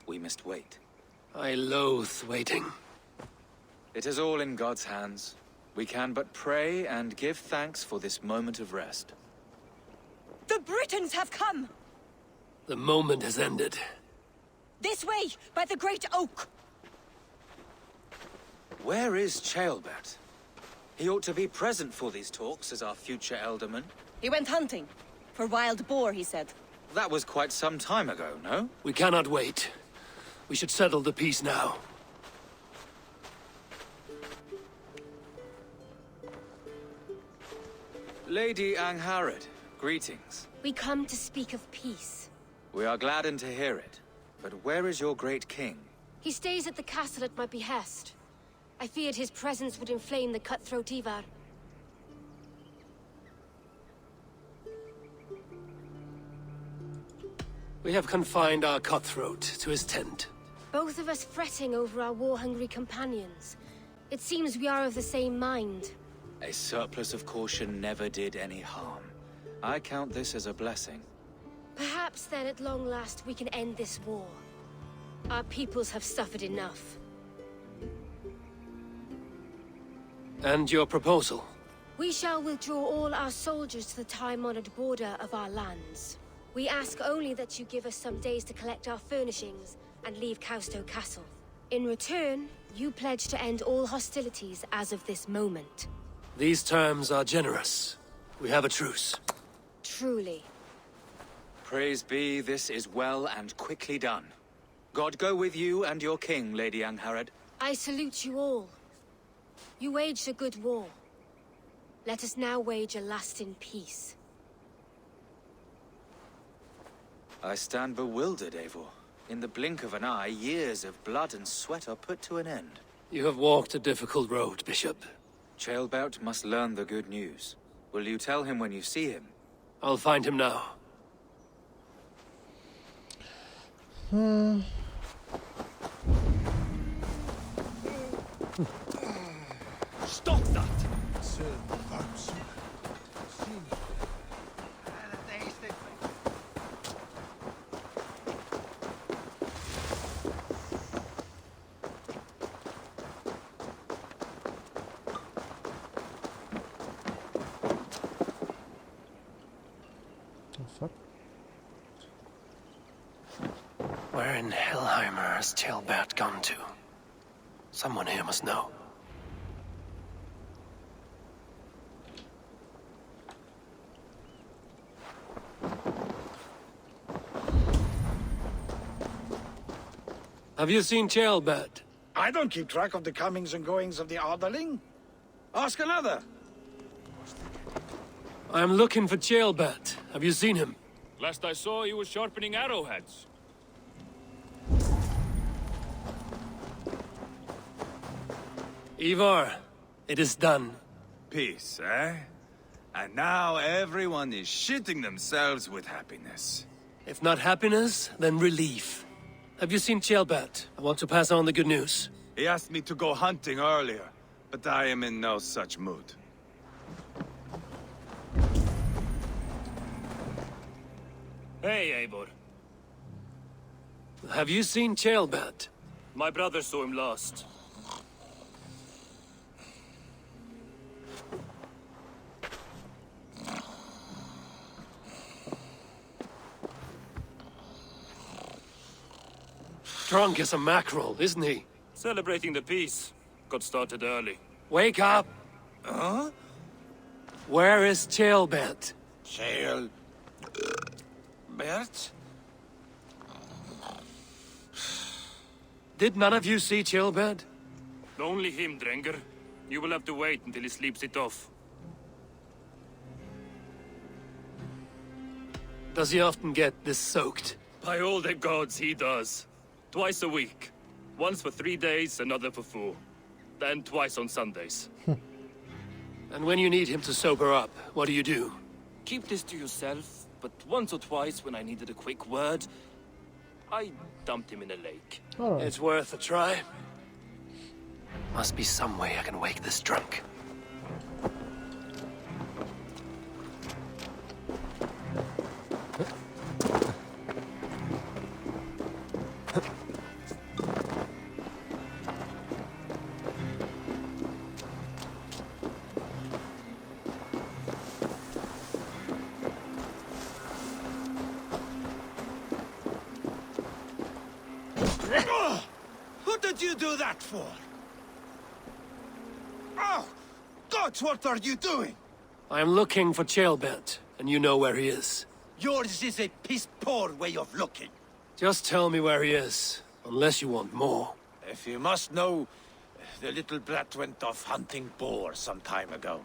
We must wait. I loathe waiting. It is all in God's hands. We can but pray and give thanks for this moment of rest. The Britons have come! The moment has ended. This way, by the Great Oak! Where is Ceolbert? He ought to be present for these talks as our future elderman. He went hunting. For wild boar, he said. That was quite some time ago, no? We cannot wait. We should settle the peace now. Lady Angharad, greetings. We come to speak of peace. We are gladdened to hear it. But where is your great king? He stays at the castle at my behest. I feared his presence would inflame the cutthroat Ivar. We have confined our cutthroat to his tent. Both of us fretting over our war-hungry companions. It seems we are of the same mind. A surplus of caution never did any harm. I count this as a blessing. Perhaps then at long last we can end this war. Our peoples have suffered enough. And your proposal? We shall withdraw all our soldiers to the time-honored border of our lands. We ask only that you give us some days to collect our furnishings and leave Kausto Castle. In return, you pledge to end all hostilities as of this moment. These terms are generous. We have a truce. Truly. Praise be, this is well and quickly done. God go with you and your king, Lady Angharad. I salute you all. You waged a good war. Let us now wage a lasting peace. I stand bewildered, Eivor. In the blink of an eye, years of blood and sweat are put to an end. You have walked a difficult road, Bishop. Ceolbert must learn the good news. Will you tell him when you see him? I'll find him now. Stop that! Where in Hellheimer has Ceolbert gone to? Someone here must know. Have you seen Ceolbert? I don't keep track of the comings and goings of the Ardaling. Ask another. I'm looking for Ceolbert. Have you seen him? Last I saw, he was sharpening arrowheads. Ivar, it is done. Peace, eh? And now everyone is shitting themselves with happiness. If not happiness, then relief. Have you seen Ceolbert? I want to pass on the good news. He asked me to go hunting earlier, but I am in no such mood. Hey, Eivor. Have you seen Ceolbert? My brother saw him last. drunk as a mackerel, isn't he? Celebrating the peace. Got started early. Wake up! Huh? Where is Jailbert? Jail... Bert? Did none of you see Jailbert? Only him, Drenger. You will have to wait until he sleeps it off. Does he often get this soaked? By all the gods, he does. Twice a week. Once for 3 days, another for 4. Then twice on Sundays. And when you need him to sober up, what do? Keep this to yourself, but once or twice when I needed a quick word, I dumped him in a lake. Alright. It's worth a try. Must be some way I can wake this drunk. What did you do that for? Oh! God, what are you doing? I'm looking for Jailbert, and you know where he is. Yours is a piss-poor way of looking. Just tell me where he is, unless you want more. If you must know, the little brat went off hunting boar some time ago.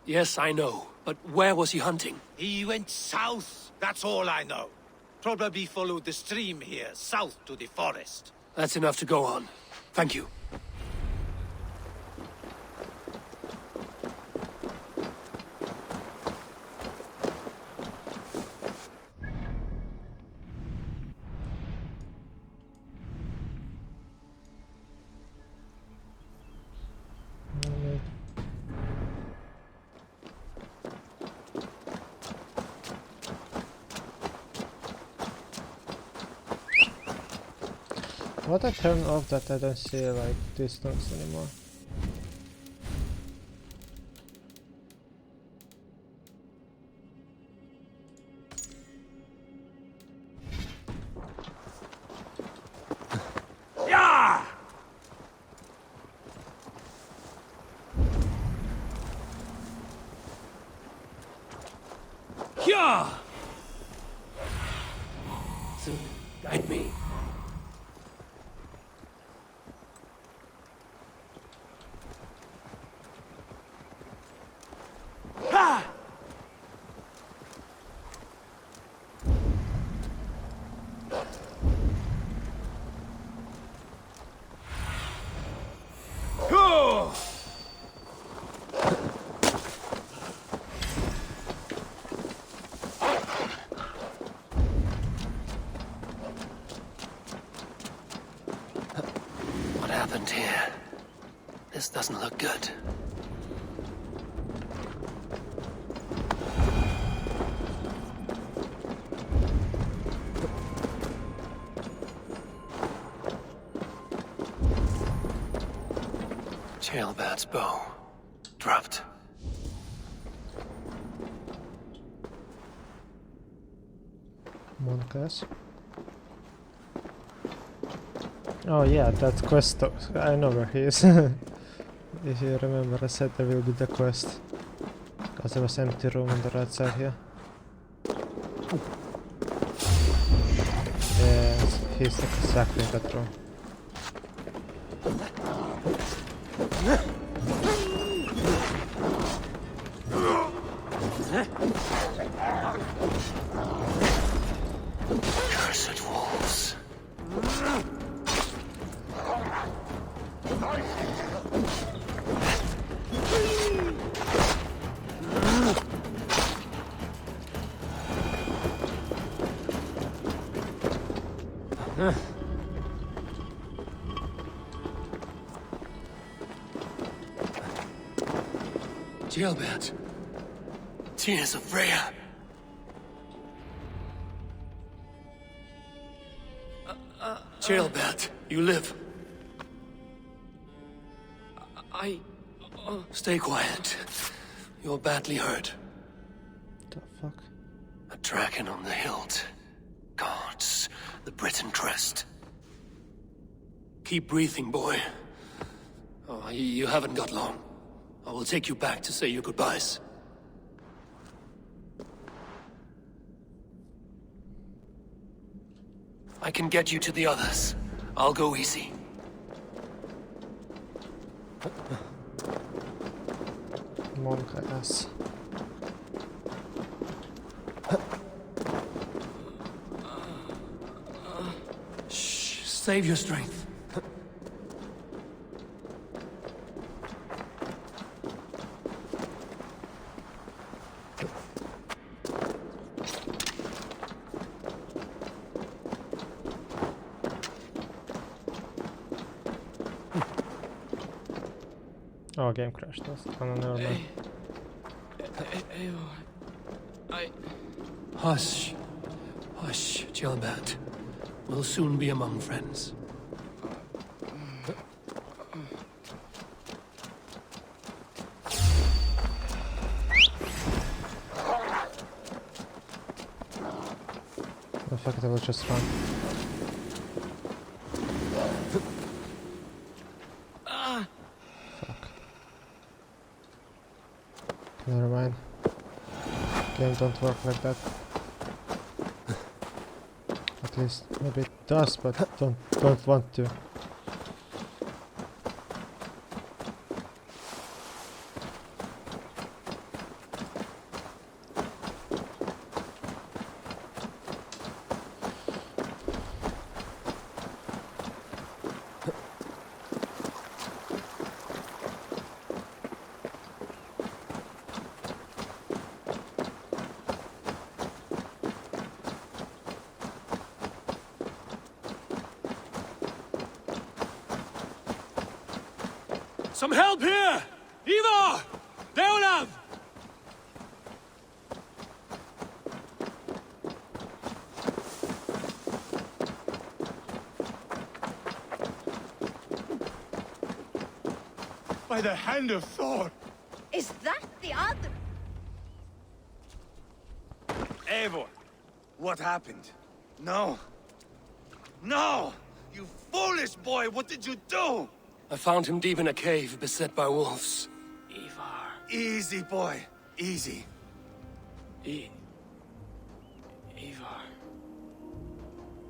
Yes, I know, but where was he hunting? He went south, that's all I know. Probably followed the stream here, south to the forest. That's enough to go on. Thank you. What I turn off that I don't see like distance anymore. Yeah! Yeah! So, guide me. What happened here? This doesn't look good. Jailbert's bow. Dropped. Monkas. Oh yeah, that quest. I know where he is. If you remember, I said there will be the quest. Because there was empty room on the right side here. Yeah, he's exactly in that room. Cursed wolves. Jailbert. Tears of Freya. Jailbert, you live. Stay quiet. You're badly hurt. The fuck? A dragon on the hilt. Gods, the Briton crest. Keep breathing, boy. Oh, you haven't got long. I will take you back to say your goodbyes. I can get you to the others. I'll go easy. Monk ass. Shh, save your strength. Oh, game crashed. Oh, no, never mind. Hush. Hush, Gilbert. We'll soon be among friends. Oh, fuck it, I will just run. Fuck. Never mind. Game don't work like that. At least maybe it does, but don't want to. Some help here! Ivar! Deolav! By the hand of Thor! Is that the other? Eivor, what happened? No. No! You foolish boy, what did you do? I found him deep in a cave, beset by wolves. Ivar. Easy, boy. Easy. Ivar.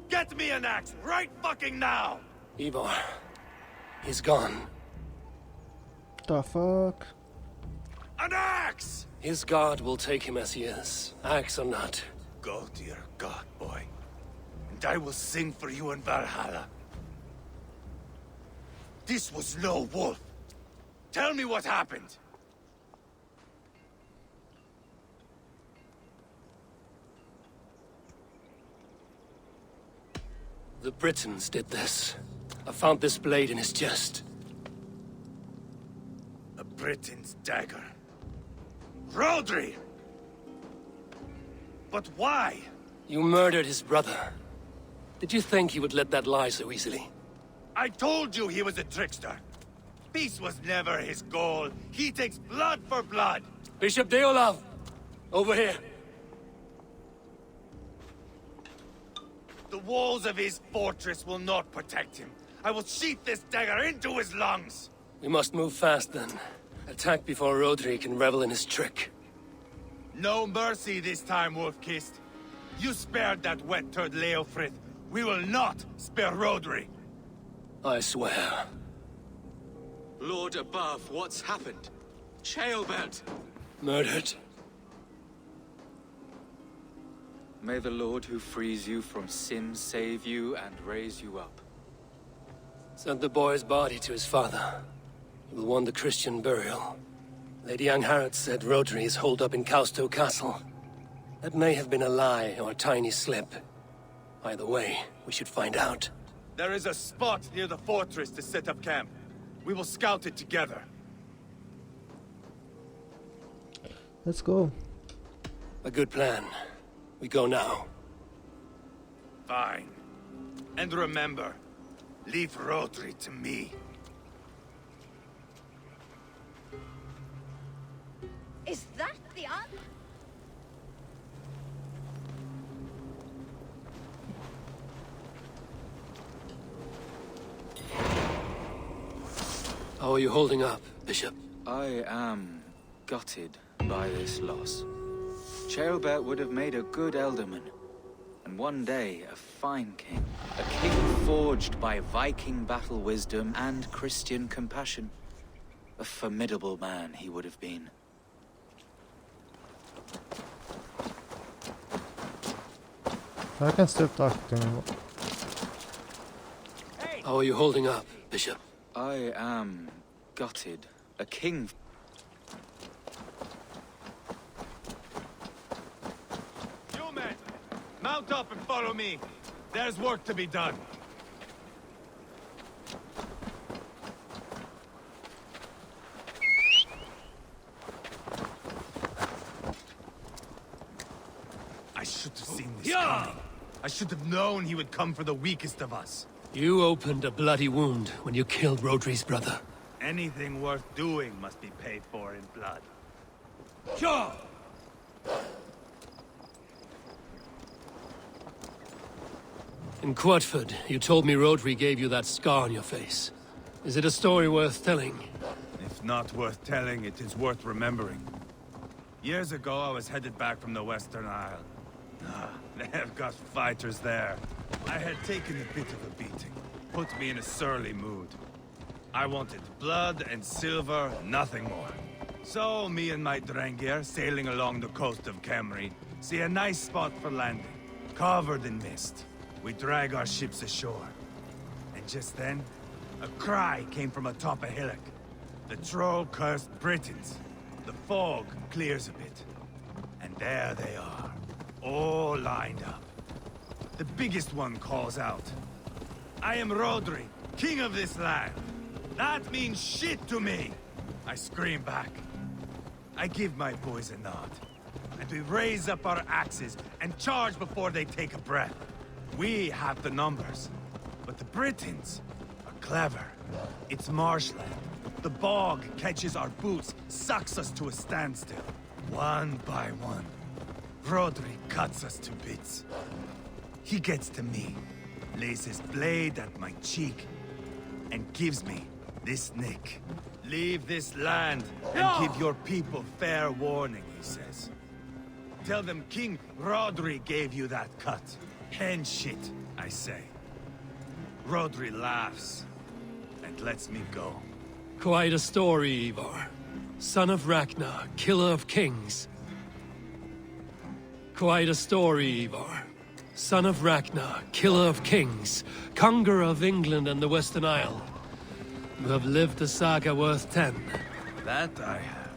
Get me an axe right fucking now! Ivar. He's gone. The fuck? An axe! His god will take him as he is, axe or not. Go to your god, boy. And I will sing for you in Valhalla. This was no wolf. Tell me what happened. The Britons did this. I found this blade in his chest. A Briton's dagger. Rodri! But why? You murdered his brother. Did you think he would let that lie so easily? I told you he was a trickster. Peace was never his goal. He takes blood for blood. Bishop Deolav! Over here. The walls of his fortress will not protect him. I will sheath this dagger into his lungs. We must move fast then. Attack before Rodri can revel in his trick. No mercy this time, Wolf-Kissed. You spared that wet turd Leofrith. We will not spare Rodri. I swear. Lord above, what's happened? Ceolbert! Murdered. May the Lord who frees you from sin save you and raise you up. Sent the boy's body to his father. He will want the Christian burial. Lady Angharad said Rodri is holed up in Causto Castle. That may have been a lie or a tiny slip. Either way, we should find out. There is a spot near the fortress to set up camp. We will scout it together. Let's go. A good plan. We go now. Fine. And remember, leave Rodri to me. Is that the other? How are you holding up, Bishop? I am gutted by this loss. Ceolbert would have made a good ealdorman, and one day a fine king. A king forged by Viking battle wisdom and Christian compassion. A formidable man he would have been. I can still talk to him. How are you holding up, Bishop? I am gutted. A king. You men, mount up and follow me. There's work to be done. I should have seen this coming. I should have known he would come for the weakest of us. You opened a bloody wound when you killed Rodri's brother. Anything worth doing must be paid for in blood. Sure! In Quatford, you told me Rodri gave you that scar on your face. Is it a story worth telling? If not worth telling, it is worth remembering. Years ago, I was headed back from the Western Isle. They have got fighters there. I had taken a bit of a beating. Put me in a surly mood. I wanted blood and silver, nothing more. So, me and my Drengir, sailing along the coast of Kemri, see a nice spot for landing, covered in mist. We drag our ships ashore. And just then, a cry came from atop a hillock. The troll-cursed Britons. The fog clears a bit. And there they are, all lined up. The biggest one calls out, "I am Rodri, king of this land. That means shit to me!" I scream back. I give my boys a nod. And we raise up our axes and charge before they take a breath. We have the numbers, but the Britons are clever. It's marshland. The bog catches our boots, sucks us to a standstill. One by one, Rodri cuts us to bits. He gets to me, lays his blade at my cheek, and gives me this nick. "Leave this land and give your people fair warning," he says. "Tell them King Rodri gave you that cut." "Hen shit," I say. Rodri laughs and lets me go. Quite a story, Ivar. Son of Ragnar, killer of kings. Quite a story, Ivar. Son of Ragnar, killer of kings, conqueror of England and the Western Isle. You have lived a saga worth 10. That I have.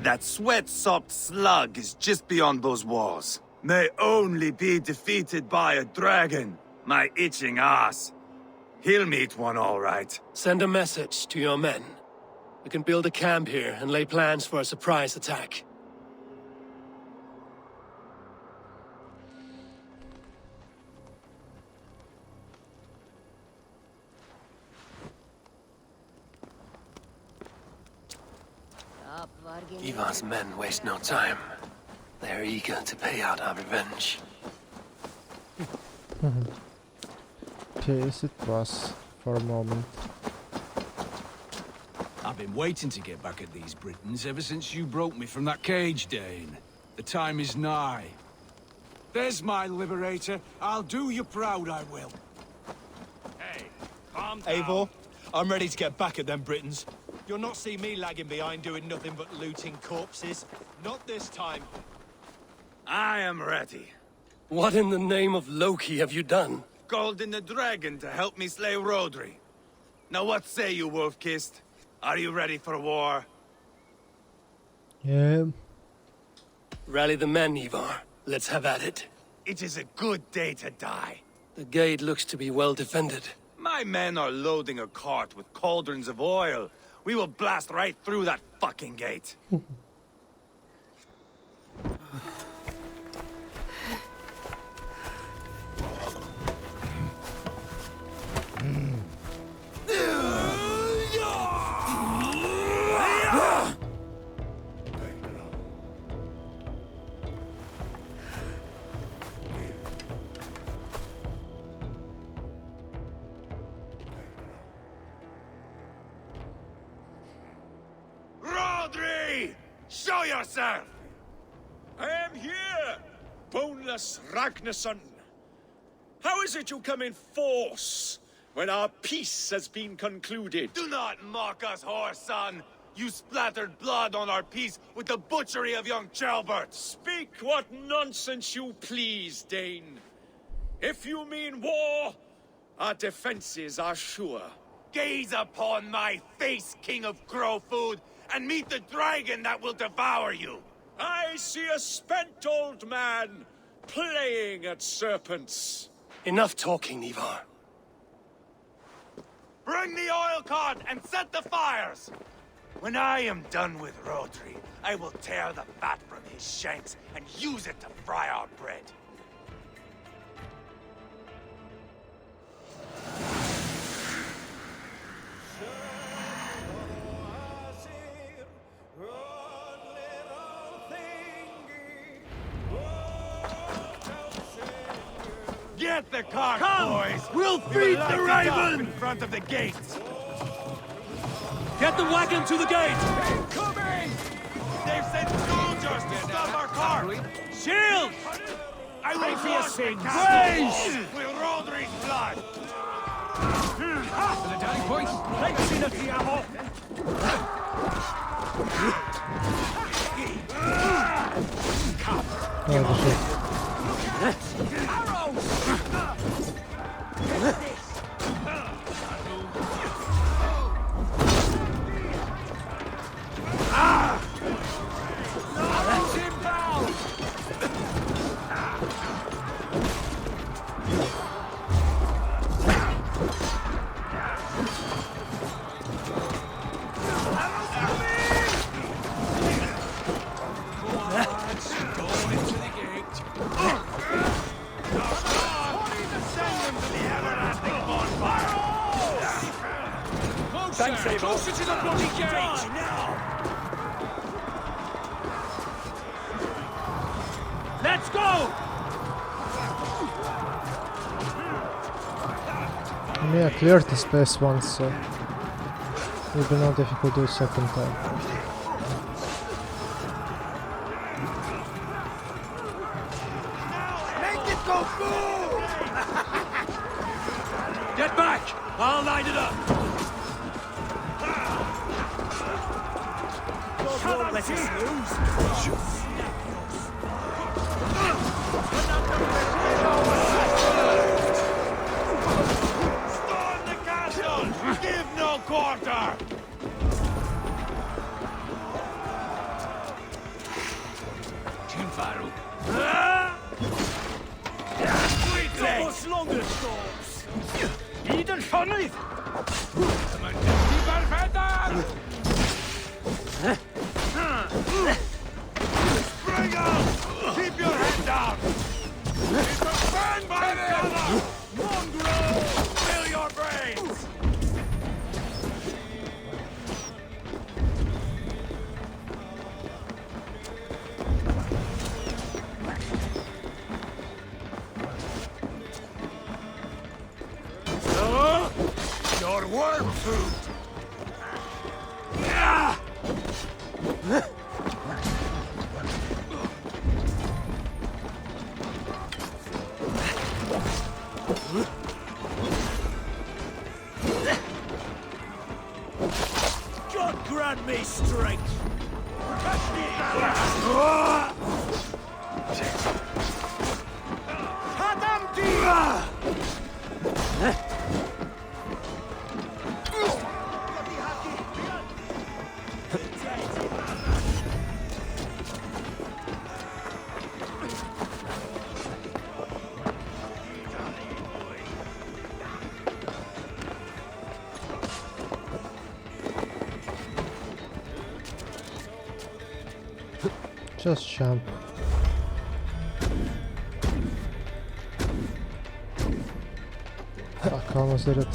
That sweat-sopped slug is just beyond those walls. May only be defeated by a dragon, my itching ass. He'll meet one all right. Send a message to your men. We can build a camp here and lay plans for a surprise attack. Ivar's men waste no time. They're eager to pay out our revenge. Peace it was, for a moment. I've been waiting to get back at these Britons ever since you broke me from that cage, Dane. The time is nigh. There's my liberator. I'll do you proud, I will. Hey, calm down. Eivor, I'm ready to get back at them Britons. You'll not see me lagging behind doing nothing but looting corpses. Not this time. I am ready. What in the name of Loki have you done? Called in the dragon to help me slay Rodri. Now what say you, Wolf-Kissed? Are you ready for war? Yeah. Rally the men, Ivar. Let's have at it. It is a good day to die. The gate looks to be well defended. My men are loading a cart with cauldrons of oil. We will blast right through that fucking gate. Hey! Show yourself! I am here, boneless Ragnarsson. How is it you come in force when our peace has been concluded? Do not mock us, whoreson! You splattered blood on our peace with the butchery of young Ceolbert! Speak what nonsense you please, Dane. If you mean war, our defenses are sure. Gaze upon my face, King of Crow Food, and meet the dragon that will devour you! I see a spent old man playing at serpents. Enough talking, Ivar. Bring the oil cart and set the fires! When I am done with Rodri, I will tear the fat from his shanks and use it to fry our bread. Get the cart, boys! We'll We feed will the light it up raven! in front of the gates! Get the wagon to the gate! Incoming! They've sent soldiers to stop our cart! Shield! I will Pay for your force the sins! castle with Rodri's blood! For the daddy boys. Thanks, Abel. Closer to the bloody gate! Let's go! I mean, I cleared the space once, so it will be not difficult to do second time. Make it go boom! Get back! I'll light it up! Won't let us lose. Storm the castle! Give no quarter! Teamfire. Sweet legs! Longer storms. Iden Schonif! Spring out! Keep your head down! It's a burn by color! Mongrel! Fill your brains! Your worm food! God grant me strength. Just jump. Fuck, I almost did it.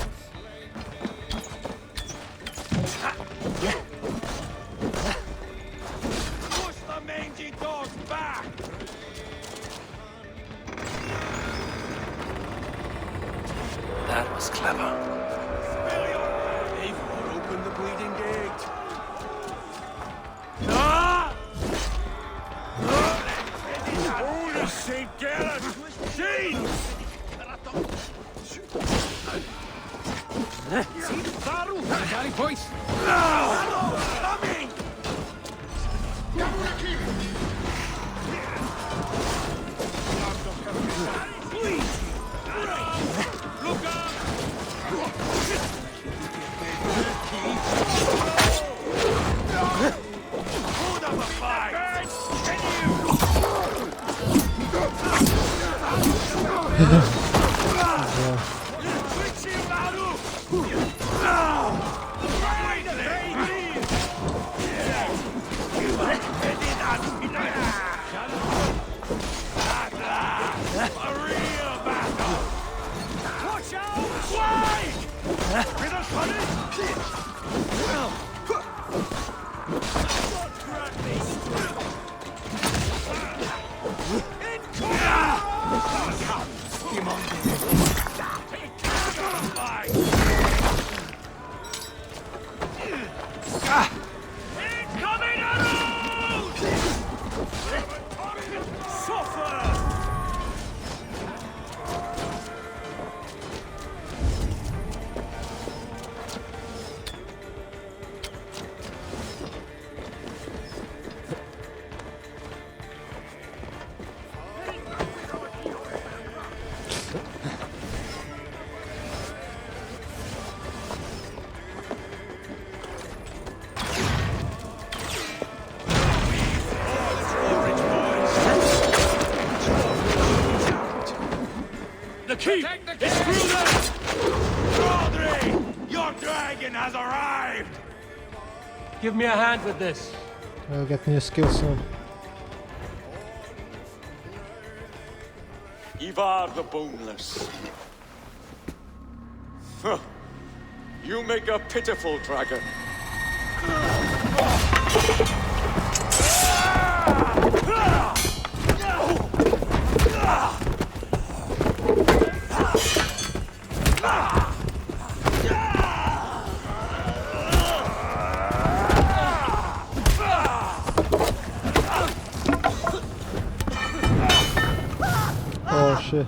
Push the mangy dogs back! That was clever. Eivor, open the bleeding gate! Ah! See the battle? Rally points. Coming! Look out! Hold up a fight! The keep! It's through there! Rodri! Your dragon has arrived! Give me a hand with this. I'll get new skills soon. Ivar the Boneless. Huh. You make a pitiful dragon. Oh shit.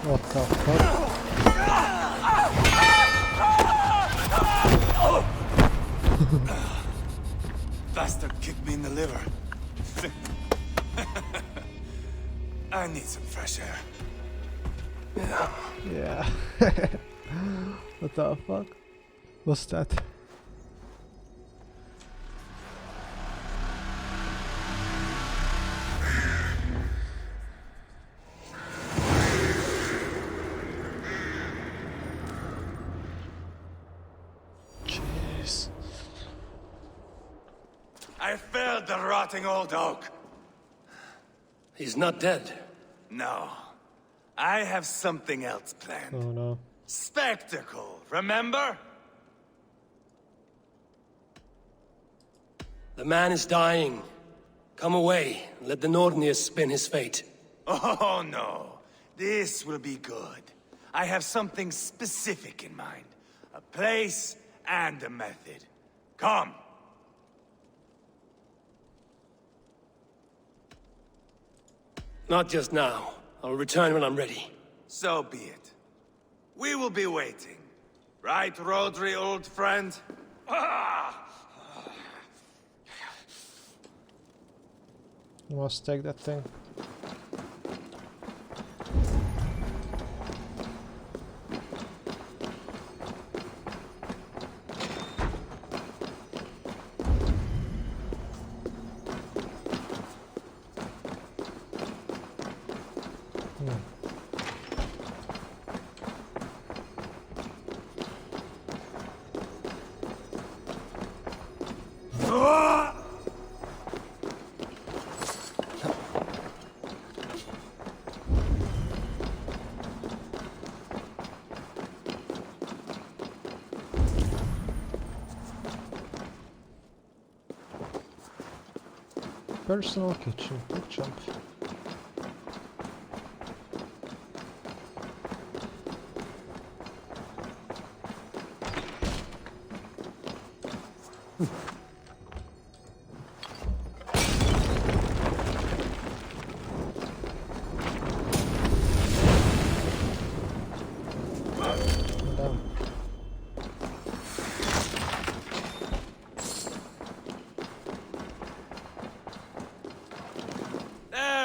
What the fuck? Bastard kicked me in the liver. I need some fresh air. Yeah. What the fuck? What's that? Jeez. I felled the rotting old oak. He's not dead. No. I have something else planned. Oh no. Spectacle, remember? The man is dying. Come away and let the Nordnir spin his fate. Oh no. This will be good. I have something specific in mind. A place and a method. Come. Not just now. I'll return when I'm ready. So be it. We will be waiting. Right, Rodri, old friend? Must take that thing. Personal kitchen, good jump.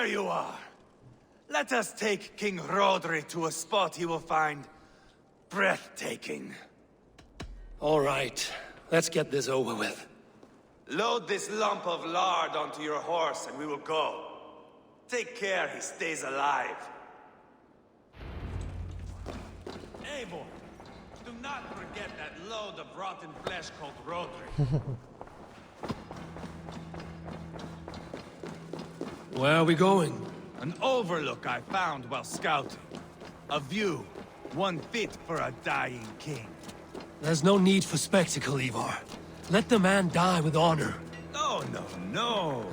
There you are. Let us take King Rodri to a spot he will find breathtaking. All right, let's get this over with. Load this lump of lard onto your horse and we will go. Take care he stays alive. Eivor, do not forget that load of rotten flesh called Rodri. Where are we going? An overlook I found while scouting. A view, one fit for a dying king. There's no need for spectacle, Ivar. Let the man die with honor. No, no, no.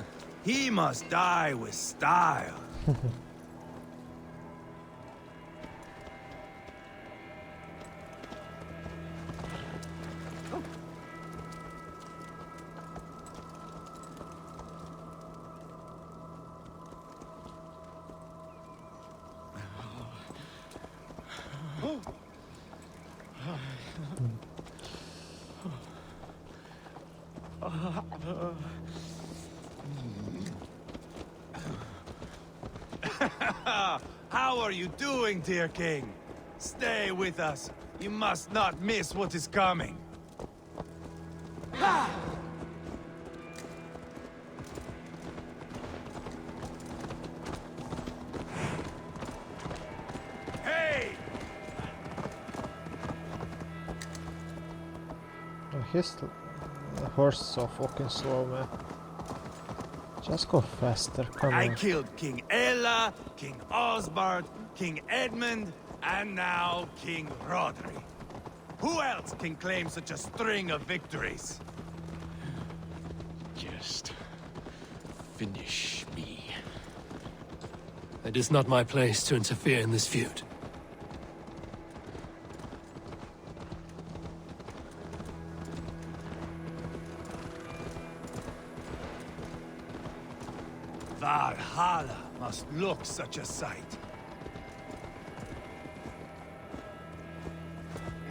He must die with style. How are you doing, dear king? Stay with us. You must not miss what is coming. Hey! The horse is so fucking slow, man. Just go faster, come I on. killed King Ella, King Osbert, King Edmund, and now King Rodri. Who else can claim such a string of victories? Just finish me. It is not my place to interfere in this feud. Valhalla must look such a sight.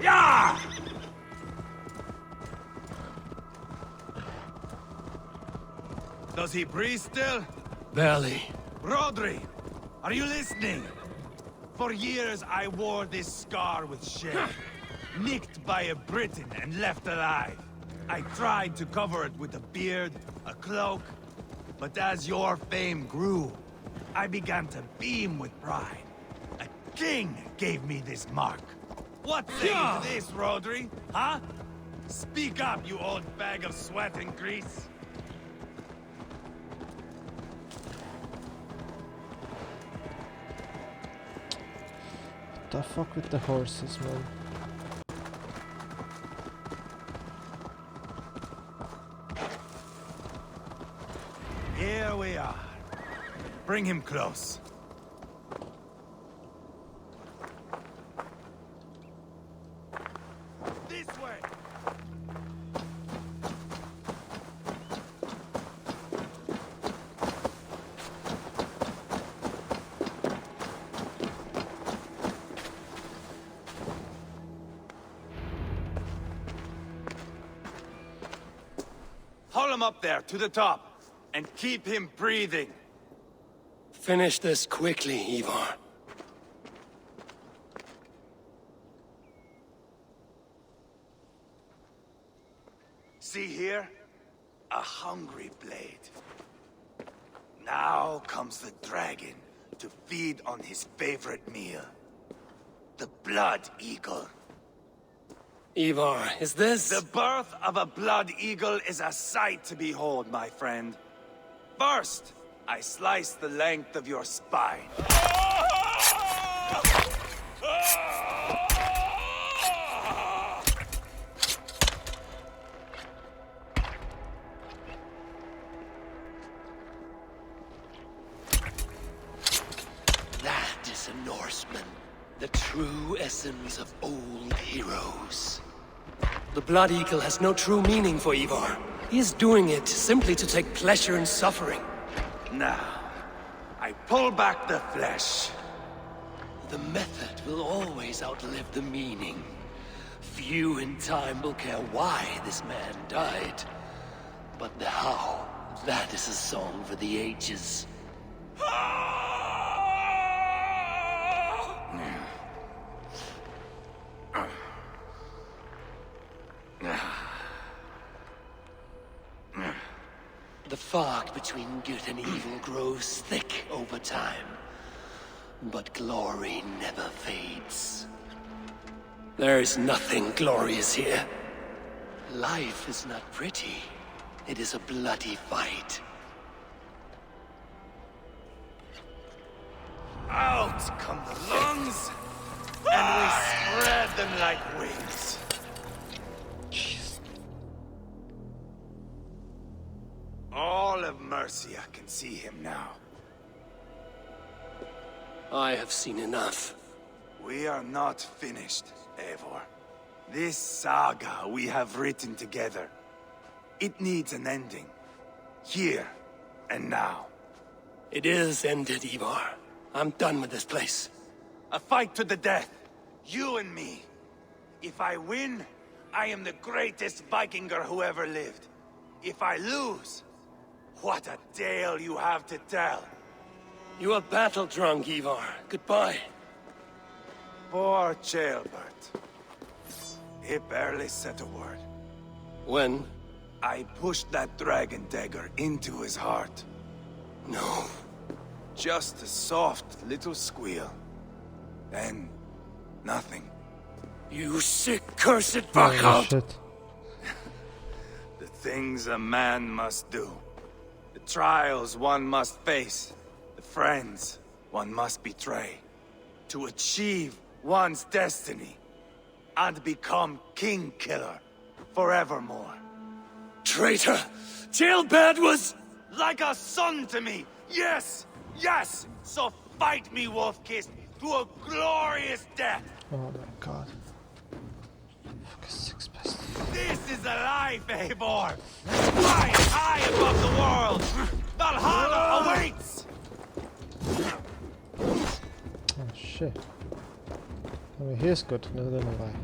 Yeah! Does he breathe still? Barely. Rodri, are you listening? For years I wore this scar with shame. Nicked by a Briton and left alive. I tried to cover it with a beard, a cloak, but as your fame grew, I began to beam with pride. A king gave me this mark. What say you to this, Rodri? Huh? Speak up, you old bag of sweat and grease. What the fuck with the horses, man? Here we are. Bring him close. This way! Haul him up there, to the top. And keep him breathing. Finish this quickly, Ivar. See here? A hungry blade. Now comes the dragon to feed on his favorite meal. The blood eagle. Ivar, is this... The birth of a blood eagle is a sight to behold, my friend. First, I slice the length of your spine. That is a Norseman. The true essence of old heroes. The Blood Eagle has no true meaning for Ivar. He is doing it simply to take pleasure in suffering. Now, I pull back the flesh. The method will always outlive the meaning. Few in time will care why this man died. But the how, that is a song for the ages. The fog between good and evil grows thick over time, but glory never fades. There is nothing glorious here. Life is not pretty. It is a bloody fight. Out come the lungs, and we spread them like wings. All of Mercia can see him now. I have seen enough. We are not finished, Eivor. This saga we have written together, it needs an ending. Here and now. It is ended, Eivor. I'm done with this place. A fight to the death. You and me. If I win, I am the greatest Vikinger who ever lived. If I lose, what a tale you have to tell. You are battle-drunk, Eivor. Goodbye. Poor Jailbert. He barely said a word. When? I pushed that dragon dagger into his heart. No. Just a soft little squeal. Then, nothing. You sick, cursed backhand! Shit. The things a man must do. The trials one must face. The friends one must betray. To achieve one's destiny. And become king killer forevermore. Traitor! Jailbird was... like a son to me! Yes! Yes! So fight me, Wolf-Kissed, to a glorious death! Oh my god. Focus 6 best. This is a life, Eivor! Fly high above the world! Valhalla awaits! Oh shit. I mean, here's good, no gonna lie.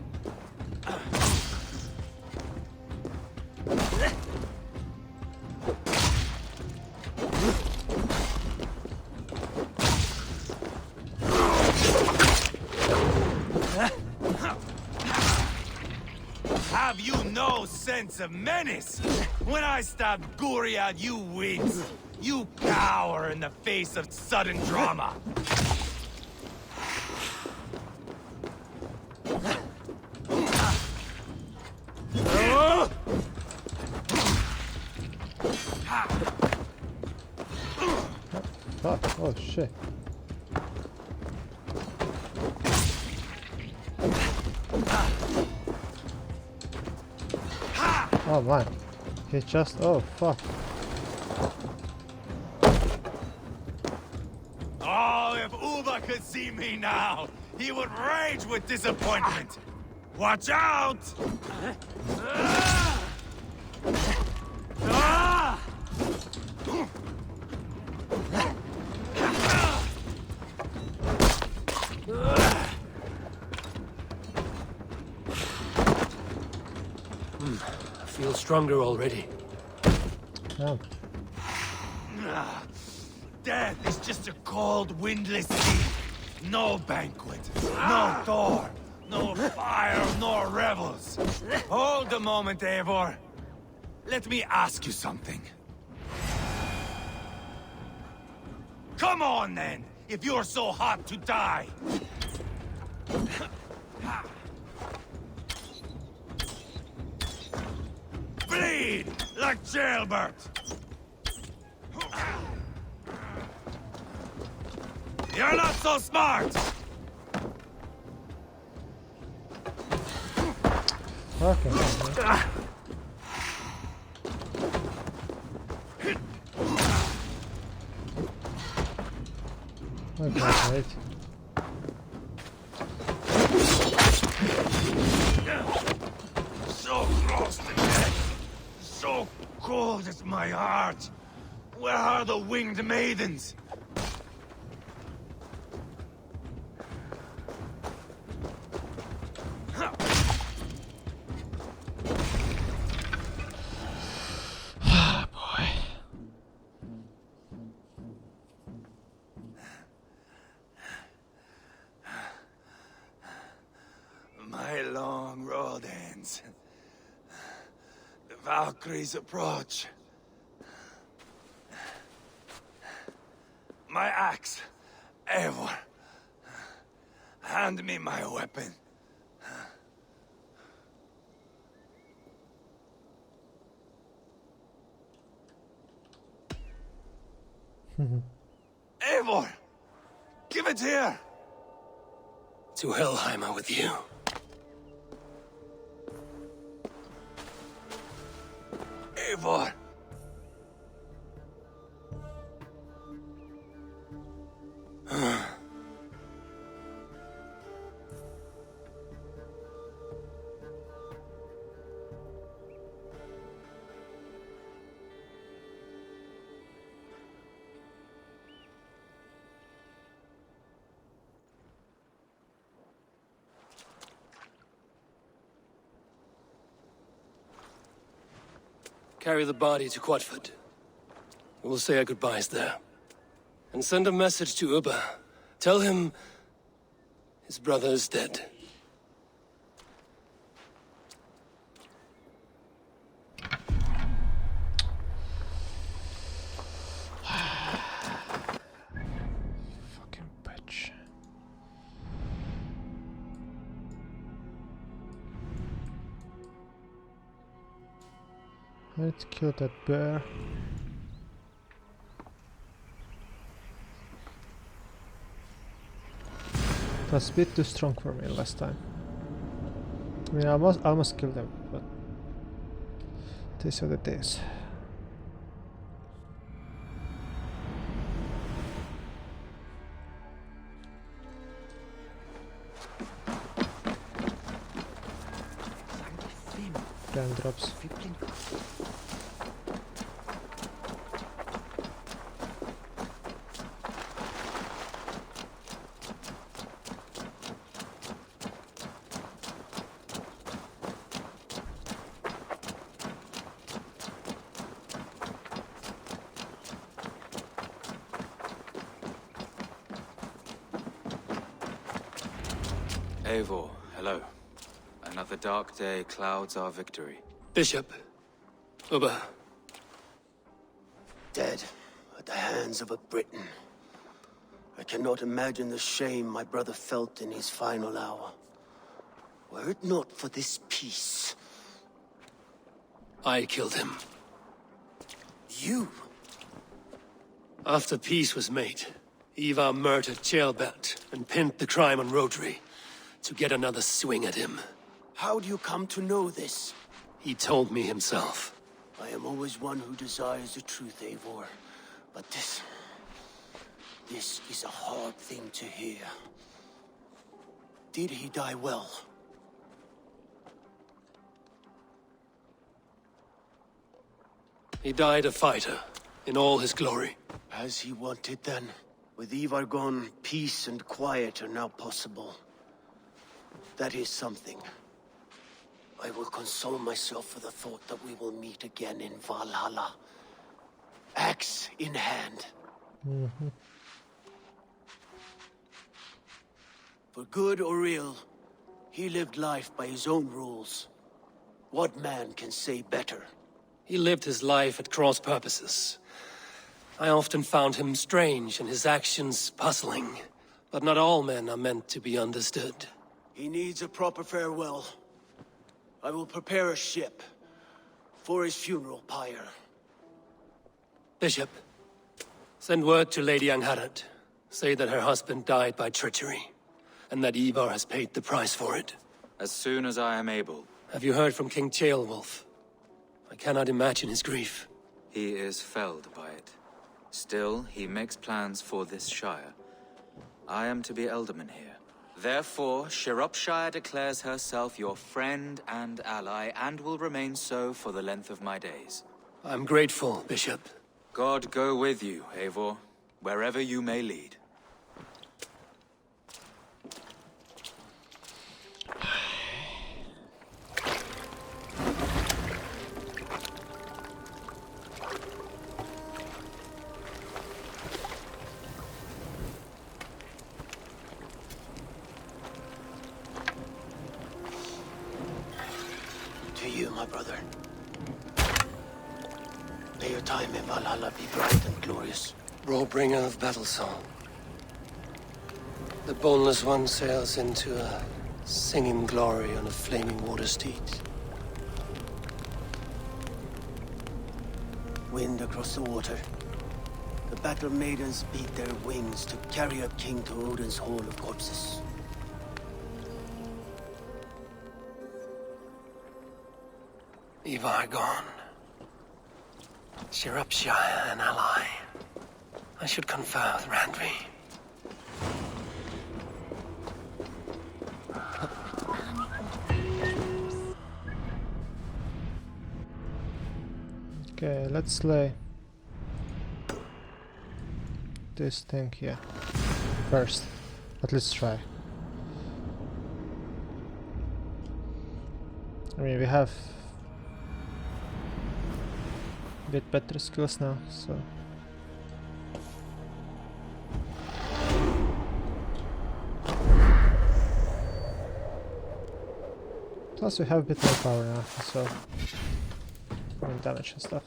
Have you no sense of menace? When I stab Guriad, you wince. You cower in the face of sudden drama. Fuck, oh shit. Oh man, he just, oh fuck. Oh, if Uba could see me now, he would rage with disappointment. Watch out! I feel stronger already. Oh. Death is just a cold, windless sea. No banquet, no Thor, no fire, nor revels. Hold a moment, Eivor. Let me ask you something. Come on, then, if you're so hot to die. Bleed like Jailbert. You're not so smart. Fucking hell, man. Oh god, wait. So close to death. So cold is my heart. Where are the winged maidens? Valkyries approach. My axe, Eivor. Hand me my weapon. Eivor! Give it here! To Helheimer with you. Eivor! Carry the body to Quatford. We'll say our goodbyes there. And send a message to Ubba. Tell him his brother is dead. Fucking bitch. Let's kill that bear. It was a bit too strong for me last time. I mean, I almost killed them, but this is what it is. Damn drops. Eivor, hello. Another dark day clouds our victory. Bishop. Ubba. Dead at the hands of a Briton. I cannot imagine the shame my brother felt in his final hour. Were it not for this peace. I killed him. You? After peace was made, Ivar murdered JoelPalu and pinned the crime on Rhodri to get another swing at him. How do you come to know this? He told me himself. I am always one who desires the truth, Eivor. But this is a hard thing to hear. Did he die well? He died a fighter, in all his glory. As he wanted then. With Ivar gone, peace and quiet are now possible. That is something. I will console myself for the thought that we will meet again in Valhalla. Axe in hand. For good or ill, he lived life by his own rules. What man can say better? He lived his life at cross purposes. I often found him strange and his actions puzzling. But not all men are meant to be understood. He needs a proper farewell. I will prepare a ship for his funeral pyre. Bishop, send word to Lady Angharad. Say that her husband died by treachery, and that Ivar has paid the price for it. As soon as I am able. Have you heard from King Ceolwulf? I cannot imagine his grief. He is felled by it. Still, he makes plans for this shire. I am to be Elderman here. Therefore, Shropshire declares herself your friend and ally, and will remain so for the length of my days. I'm grateful, Bishop. God go with you, Eivor, wherever you may lead. To you, my brother. May your time in Valhalla be bright and glorious. Roll-bringer of battle song. The boneless one sails into a singing glory on a flaming water steed. Wind across the water. The battle maidens beat their wings to carry a king to Odin's Hall of Corpses. Ivar gone. Shirupshire an ally. I should confer with Randvi. Okay, let's slay this thing here first. But let's try. I mean, we have a bit better skills now, so plus we have a bit more power now, so and damage and stuff.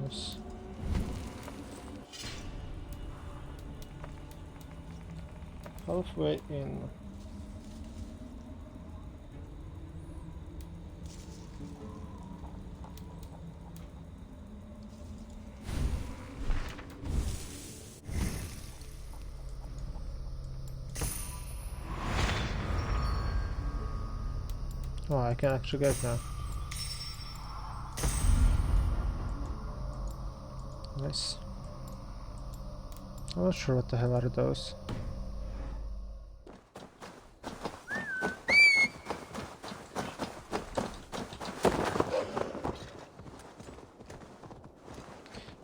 Yes. Halfway in. Oh, I can actually get it now. Nice. I'm not sure what the hell are those.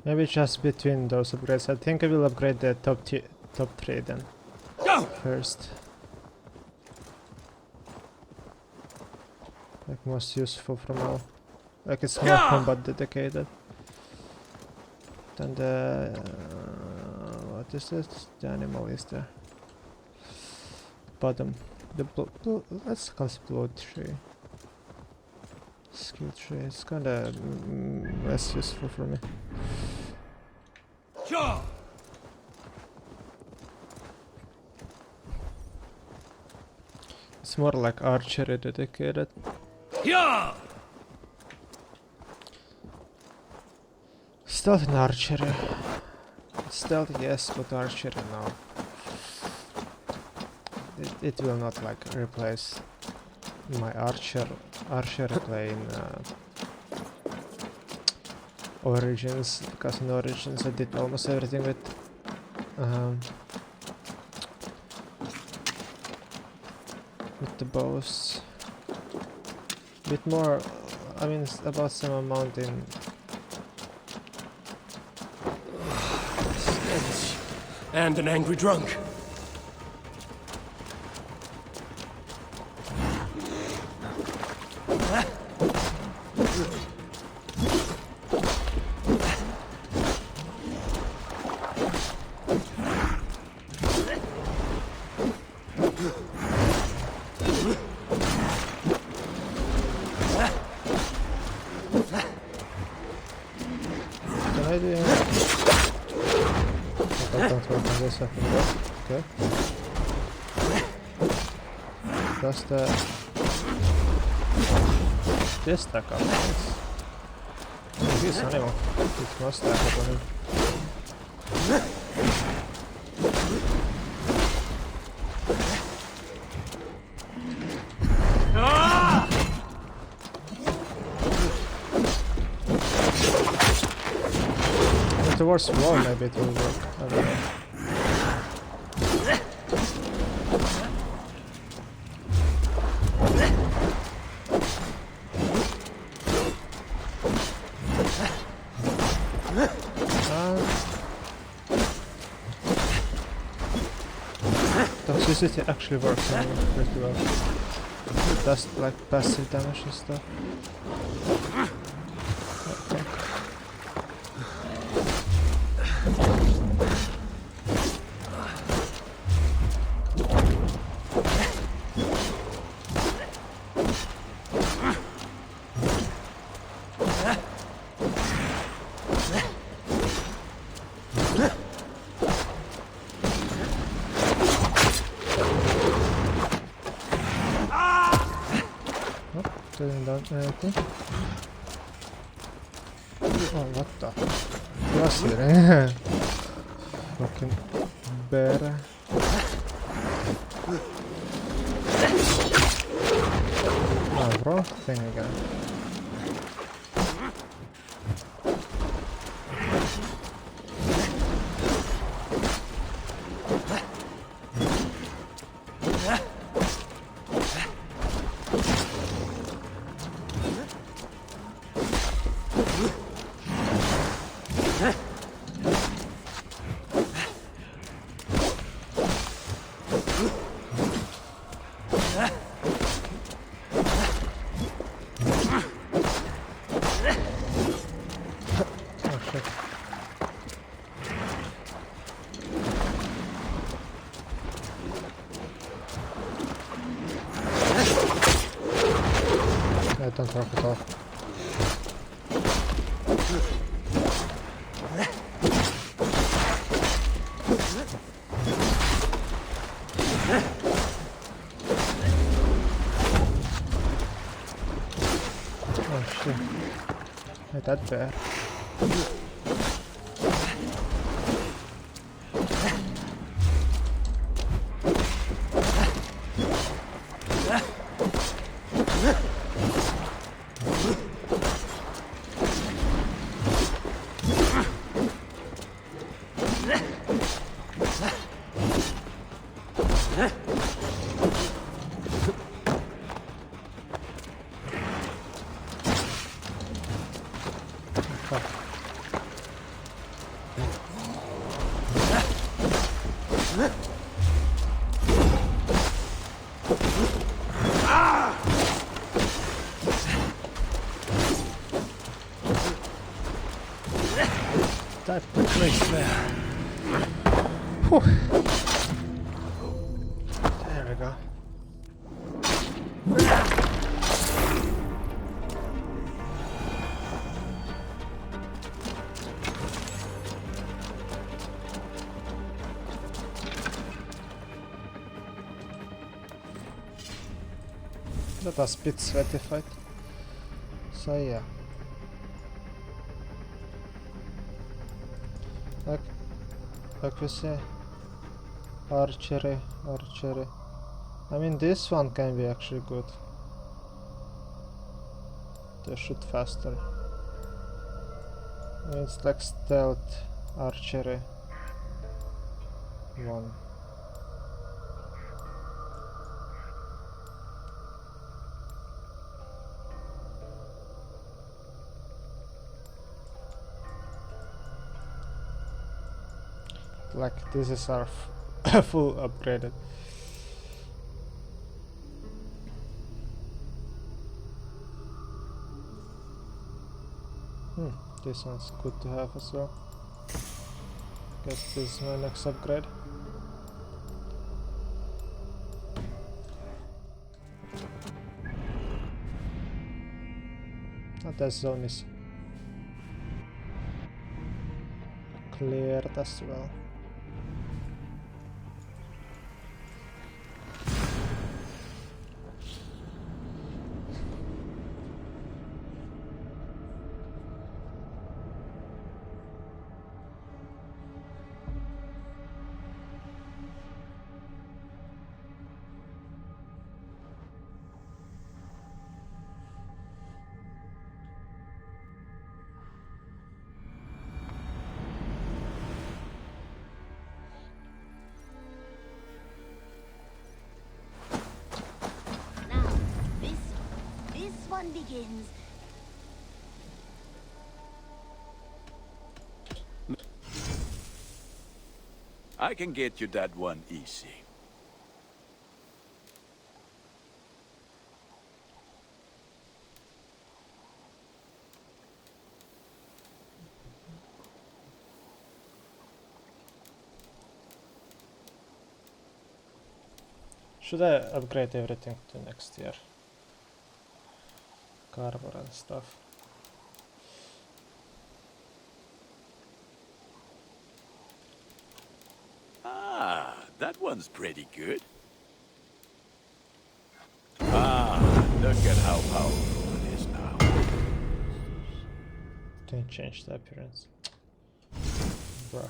Maybe just between those upgrades. I think I will upgrade the top 3 then. First. Like most useful from all. Like it's more combat dedicated. Then the what is it? The animal is the bottom. The let's call it blood tree. Skill tree. It's kinda less useful for me. It's more like archery dedicated. Stealth and archery. Stealth yes, but archery no. It will not like replace my archery play in Origins, because in Origins I did almost everything with the bows. Bit more, I mean about some amount in and an angry drunk. Okay. Does this stack up? This animal. It must stack up on him. Towards wall maybe it will work. I don't know. Toxicity actually works on me pretty well. It does like passive damage and stuff. Okay. Didn't done anything. Oh, what the? What's it? Fucking bear. Oh, wrong thing again. Don't drop it off. Oh shit. Hey, that bear. That place there. Whew. There we go. That was a bit sweaty fight. So yeah. Like we say, archery. I mean, this one can be actually good. They shoot faster. I mean, it's like stealth archery 1. Like, this is our full upgraded. This one's good to have as well. Guess this is my next upgrade. That zone is cleared as well. Begins. I can get you that one easy. Should I upgrade everything to next year? Carver and stuff. That one's pretty good. Ah, look at how powerful it is now. Don't change the appearance. Bruh.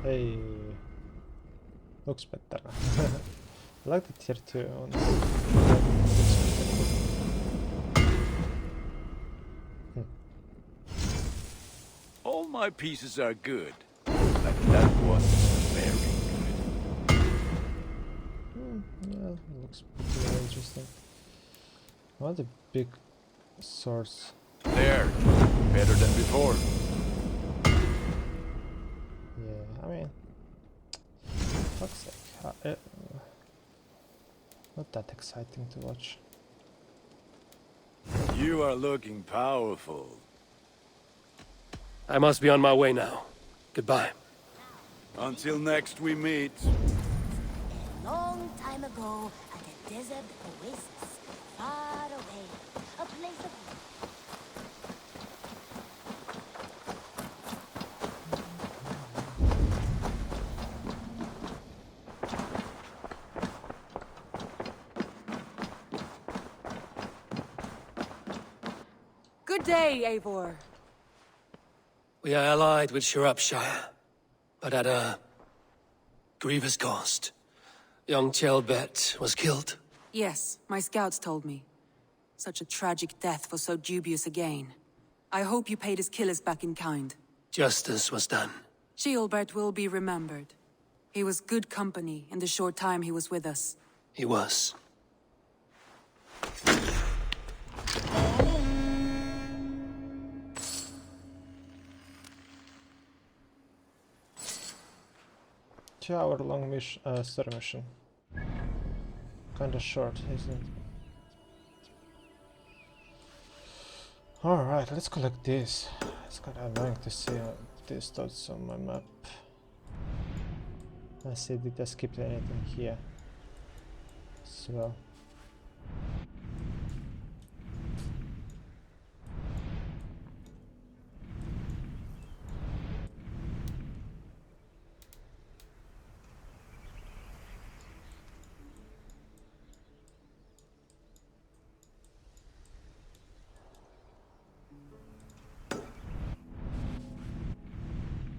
Hey, looks better. I like the tier 2 ones. All my pieces are good, but that one's very good. Yeah, looks pretty interesting. What a big swords. There, better than before. Yeah, I mean, fuck's sake. Not that exciting to watch. You are looking powerful. I must be on my way now. Goodbye. Until next we meet. A long time ago, at a desert oasis, far away, a place of... Good day, Eivor. We are allied with Shropshire, but at a grievous cost. Young JoelPalu was killed. Yes, my scouts told me. Such a tragic death for so dubious a gain. I hope you paid his killers back in kind. Justice was done. JoelPalu will be remembered. He was good company in the short time he was with us. He was. Two-hour-long story mission. Kinda short, isn't it? Alright, let's collect this. It's kinda annoying to see these dots on my map. Let's see, did I skip anything here as well?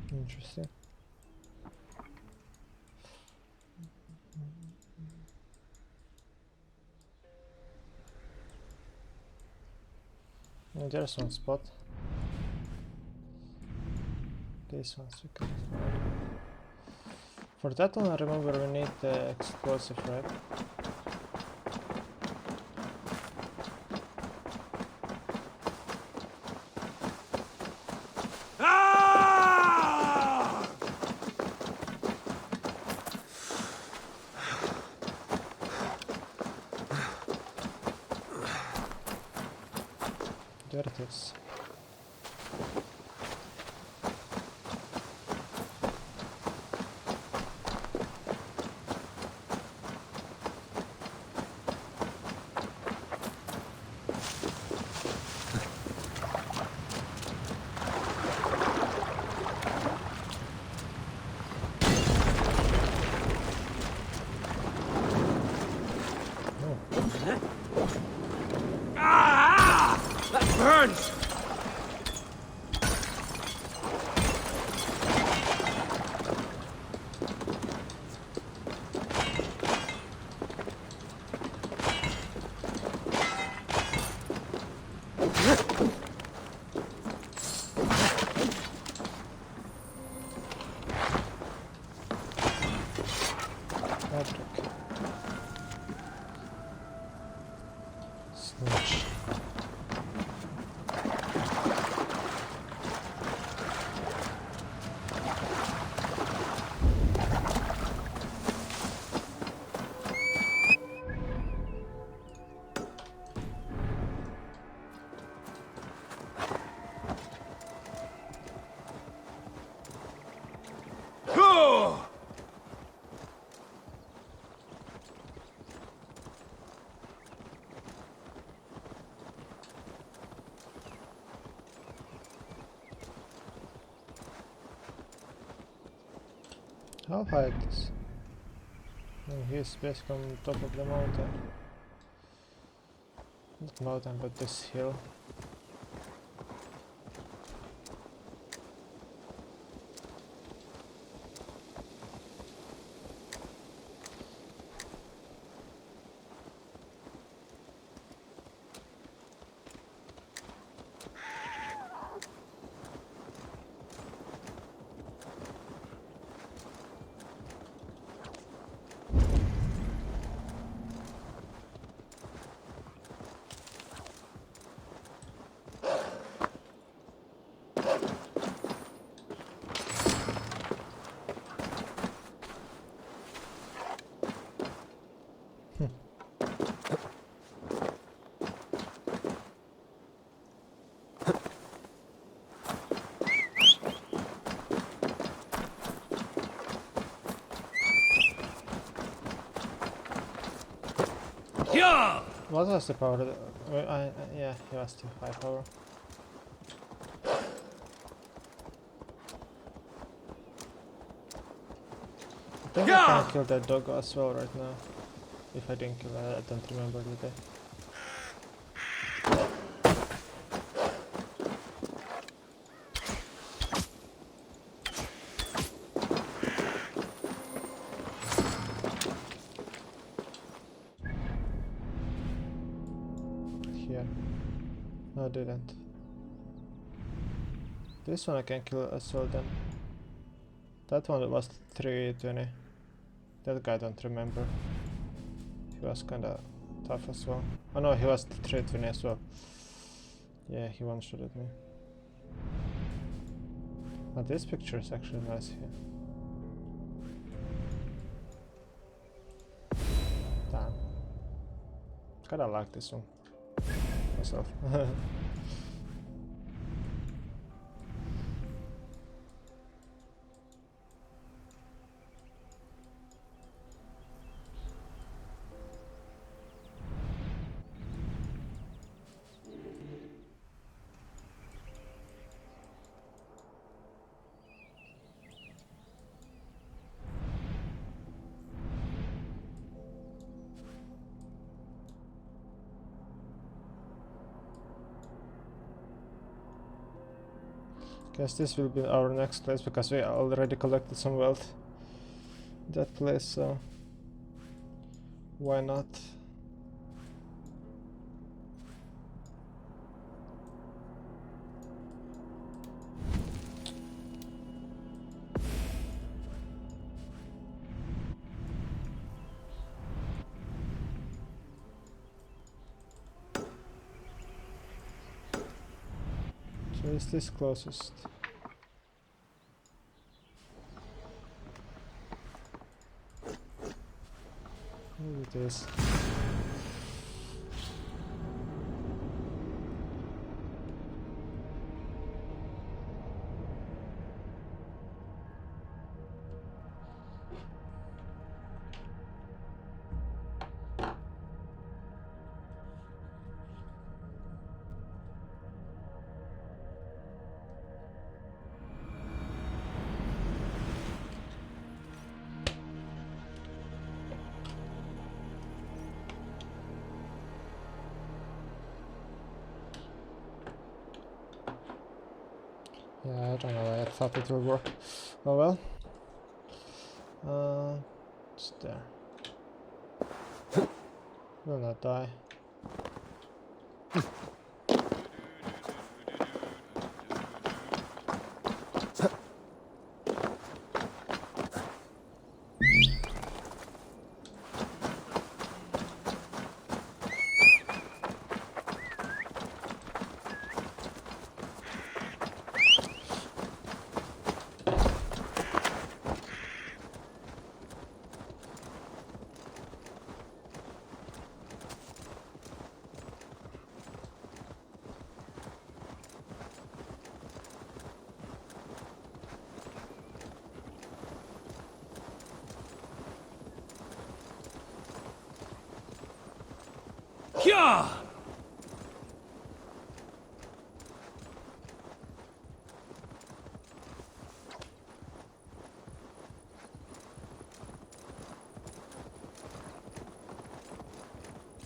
Interesting. Oh, there's one spot. These ones we can find. For that one, I remember we need the explosive, right? There it is. That burns! Snitch. How high it is? Oh, he's basically on top of the mountain. Not mountain, but this hill. Yeah! What was the power? Yeah, he was too high power. I think I can kill that dog as well right now. If I didn't kill it, I don't remember the day. No, I didn't. This one I can kill as well then. That one was 320. That guy I don't remember. He was kinda tough as well. Oh no, he was 320 as well. Yeah, he one-shotted me. But this picture is actually nice here. Damn. Kinda like this one myself. Guess this will be our next place because we already collected some wealth in that place, so why not? So is this closest? Maybe it is. Yeah, I don't know, I thought it would work. Oh well. It's there. Will not die. Yeah!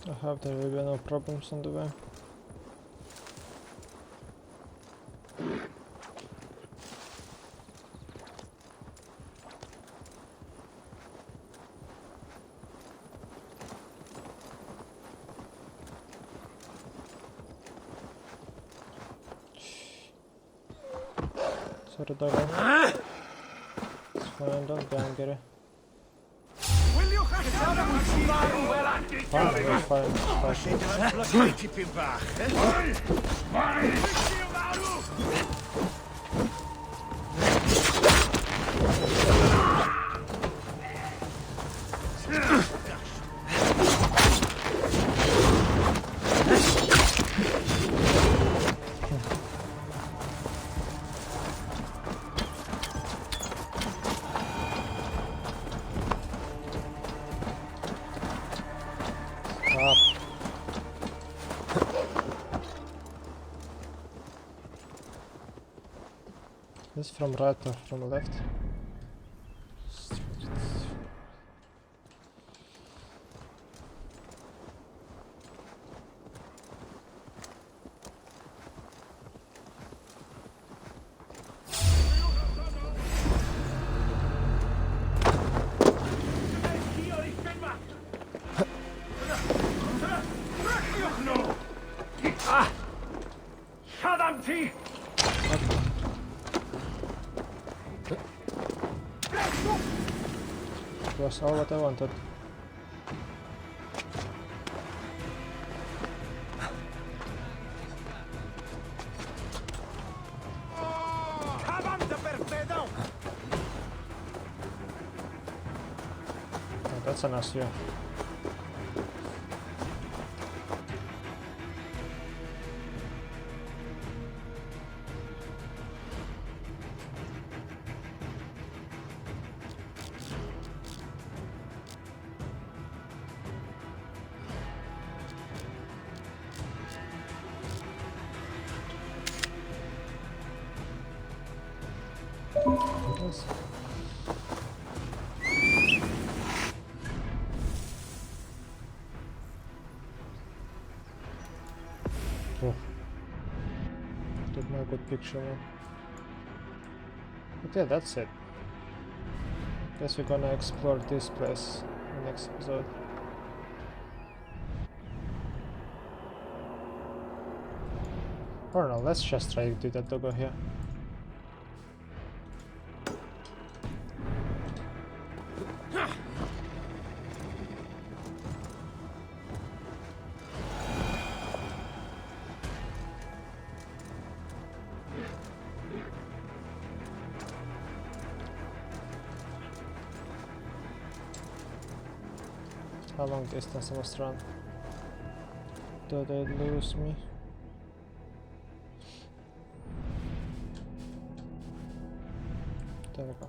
I hope there will be no problems on the way. Sorry, doggo. It's fine, don't be angry. Fine. Tipyn bach, This from right or from left? That's all what I wanted. Oh, that's a nice view. Yes. Oh. Took my good picture, man. But yeah, that's it. Guess we're gonna explore this place in the next episode. Or no, let's just try to do that doggo here. How long distance I must run? Do they lose me? There we go.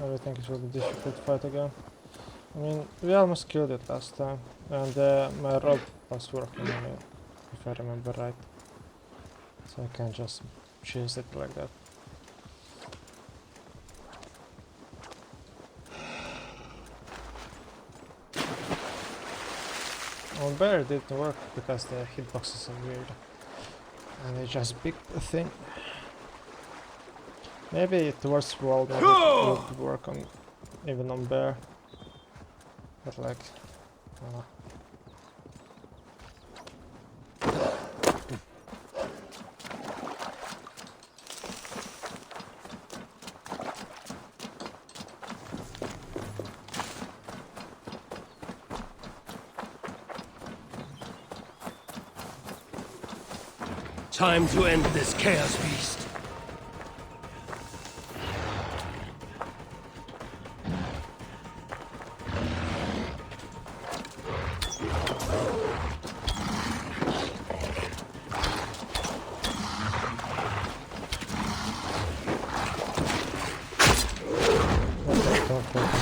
I think it will be difficult to fight again. I mean, we almost killed it last time, and my rope was working on it, if I remember right. So I can just chase it like that. On bear it didn't work because the hitboxes are weird, and they just big thing. Maybe towards wall it would work on even on bear, but like, I don't know. Time to end this chaos beast.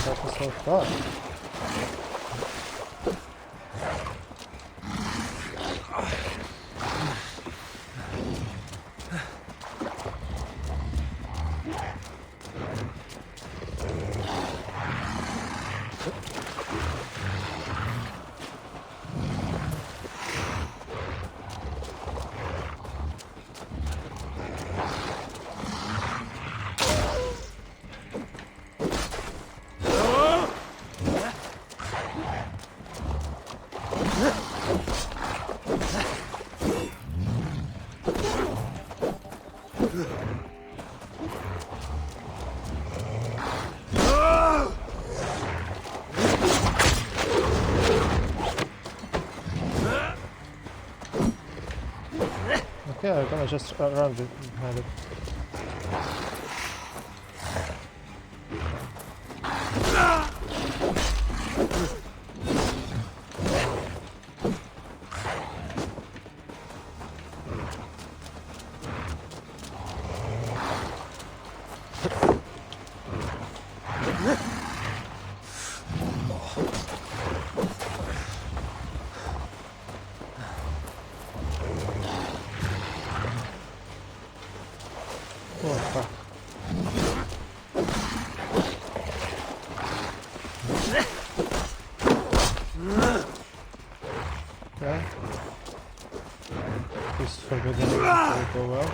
That was so far. Okay, I'm gonna just run behind it. Oh, fuck. Okay. This forbidden will go well.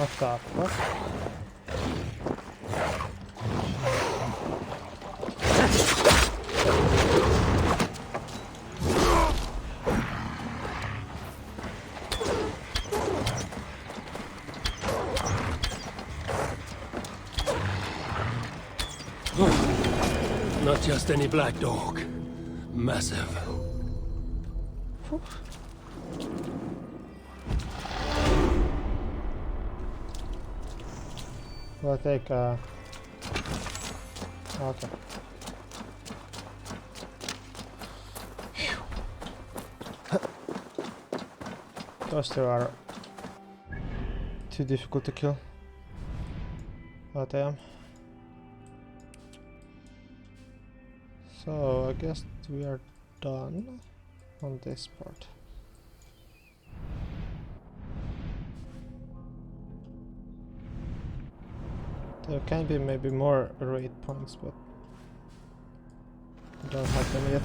What the fuck? Not just any black dog. Massive. We'll take okay. Those two are too difficult to kill. But I am. So I guess we are done on this part. There can be maybe more raid points, but I don't have them yet.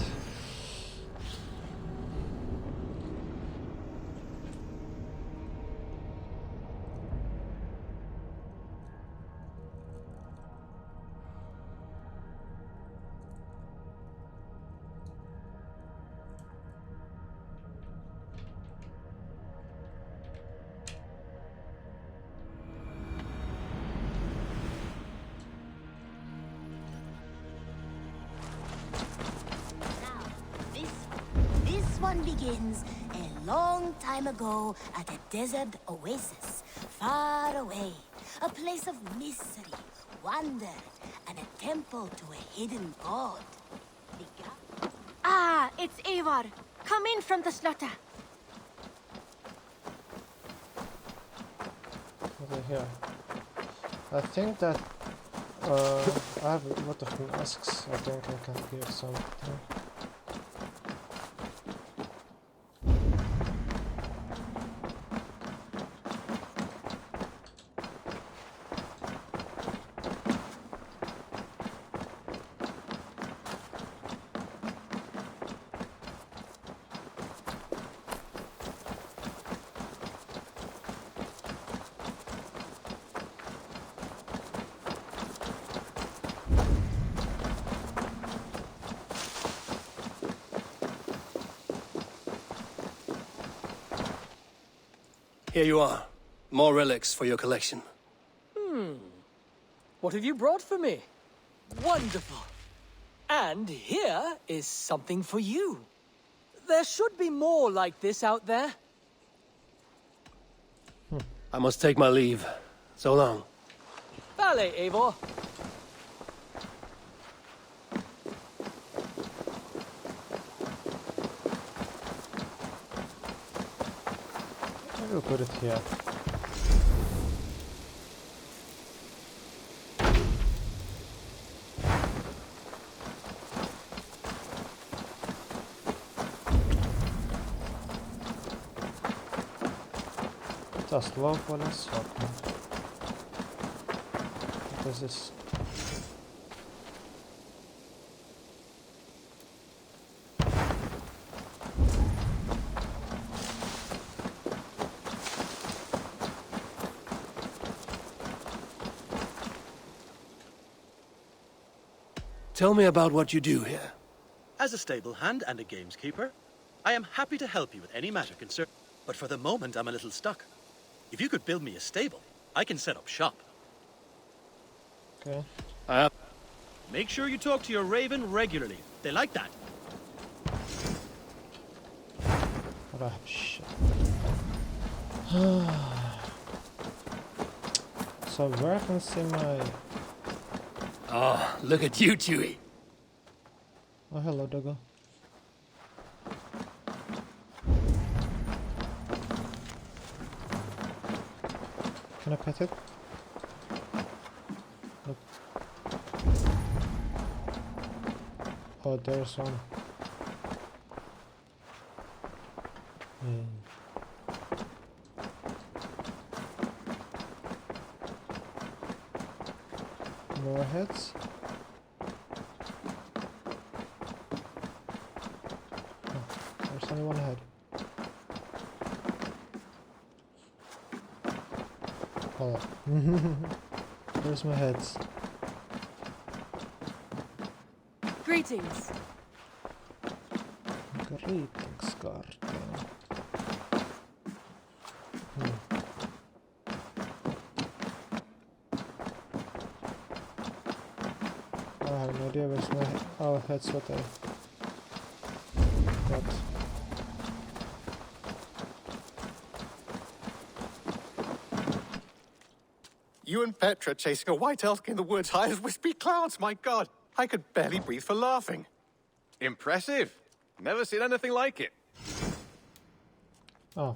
Begins a long time ago at a desert oasis, far away. A place of mystery, wonder, and a temple to a hidden god. Ah, it's Eivor. Come in from the slaughter. Okay, here. I think that I have a lot of masks. I think I can give something. Here you are. More relics for your collection. What have you brought for me? Wonderful. And here is something for you. There should be more like this out there. I must take my leave. So long. Vale, Eivor. I will put it here. Just low for this. Okay. What is this? Tell me about what you do here. As a stable hand and a gameskeeper, I am happy to help you with any matter concerned. But for the moment, I'm a little stuck. If you could build me a stable, I can set up shop. Okay. Make sure you talk to your raven regularly. They like that. Oh, shit. So where can I see my... Oh, look at you, Chewie. Oh, hello, Doggo. Can I pet it? Look. Oh, there's one. More heads. Oh, there's only one head. Oh. Where's my heads? Greetings. Greetings, Guardian. I have no idea where's my heads what I got. You and Petra chasing a white elk in the woods high as wispy clouds, my god! I could barely breathe for laughing. Impressive. Never seen anything like it. Oh.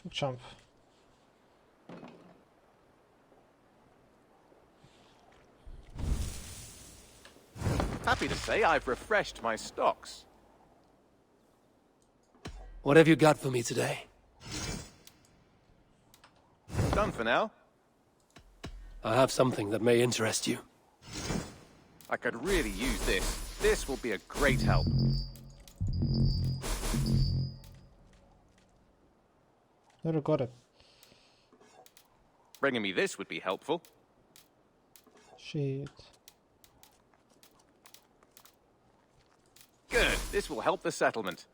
Jump. Happy to say I've refreshed my stocks. What have you got for me today? Done for now. I have something that may interest you. I could really use this. This will be a great help. Never got it. Bringing me this would be helpful. Shit. Good. This will help the settlement.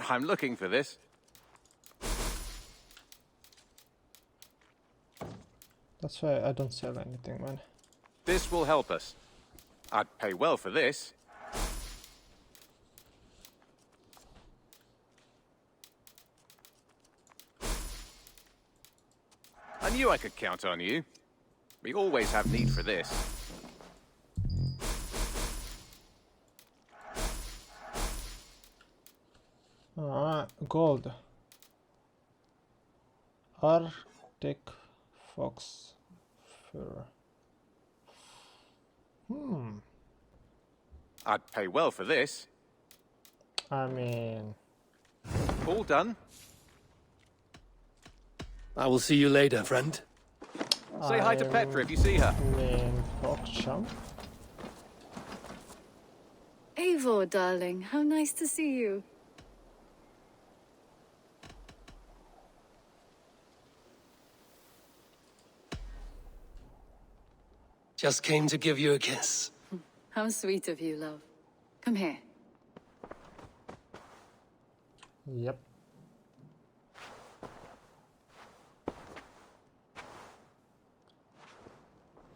I'm looking for this. That's why I don't sell anything, man. This will help us. I'd pay well for this. knew I could count on you. We always have need for this. Gold. Arctic fox fur. I'd pay well for this. I mean... All done. I will see you later, friend. Say hi to Petra if you see her. I mean, fox chump. Eivor, darling, how nice to see you. Just came to give you a kiss. How sweet of you, love. Come here. Yep.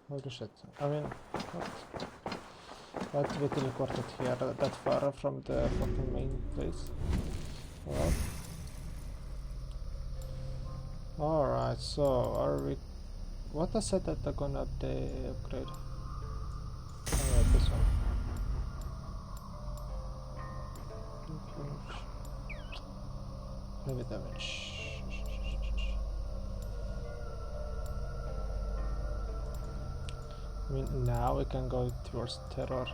Holy shit. I mean, what? Why to be teleported here that far from the fucking main place? Well. Alright, so are we... What I said that they're gonna upgrade? Alright, this one. Heavy damage. I mean, now we can go towards terror.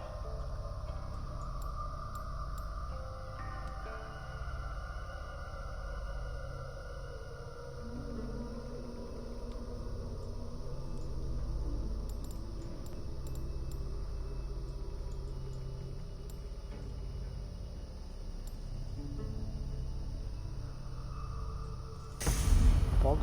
Pog.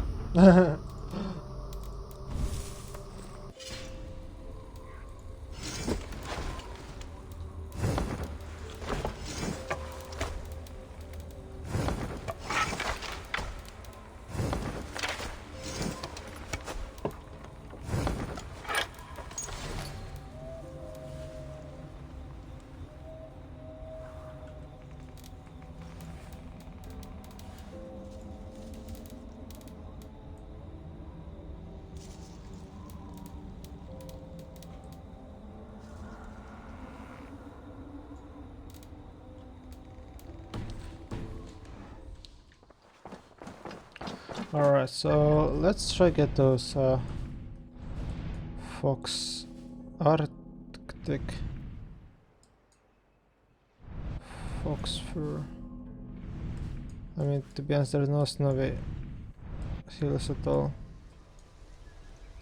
Alright, so let's try get those fox Arctic fox fur. I mean, to be honest, there's no snowy hills at all.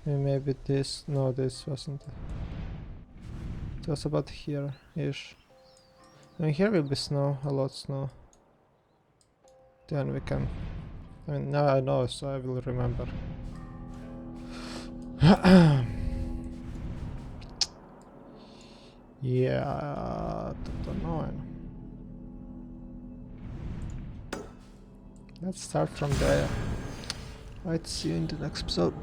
Maybe this, no, this wasn't. It was about here-ish. I mean, here will be snow, a lot snow. Then we can... I mean, now I know, so I will remember. Yeah, that's annoying. Let's start from there. Right, see you in the next episode.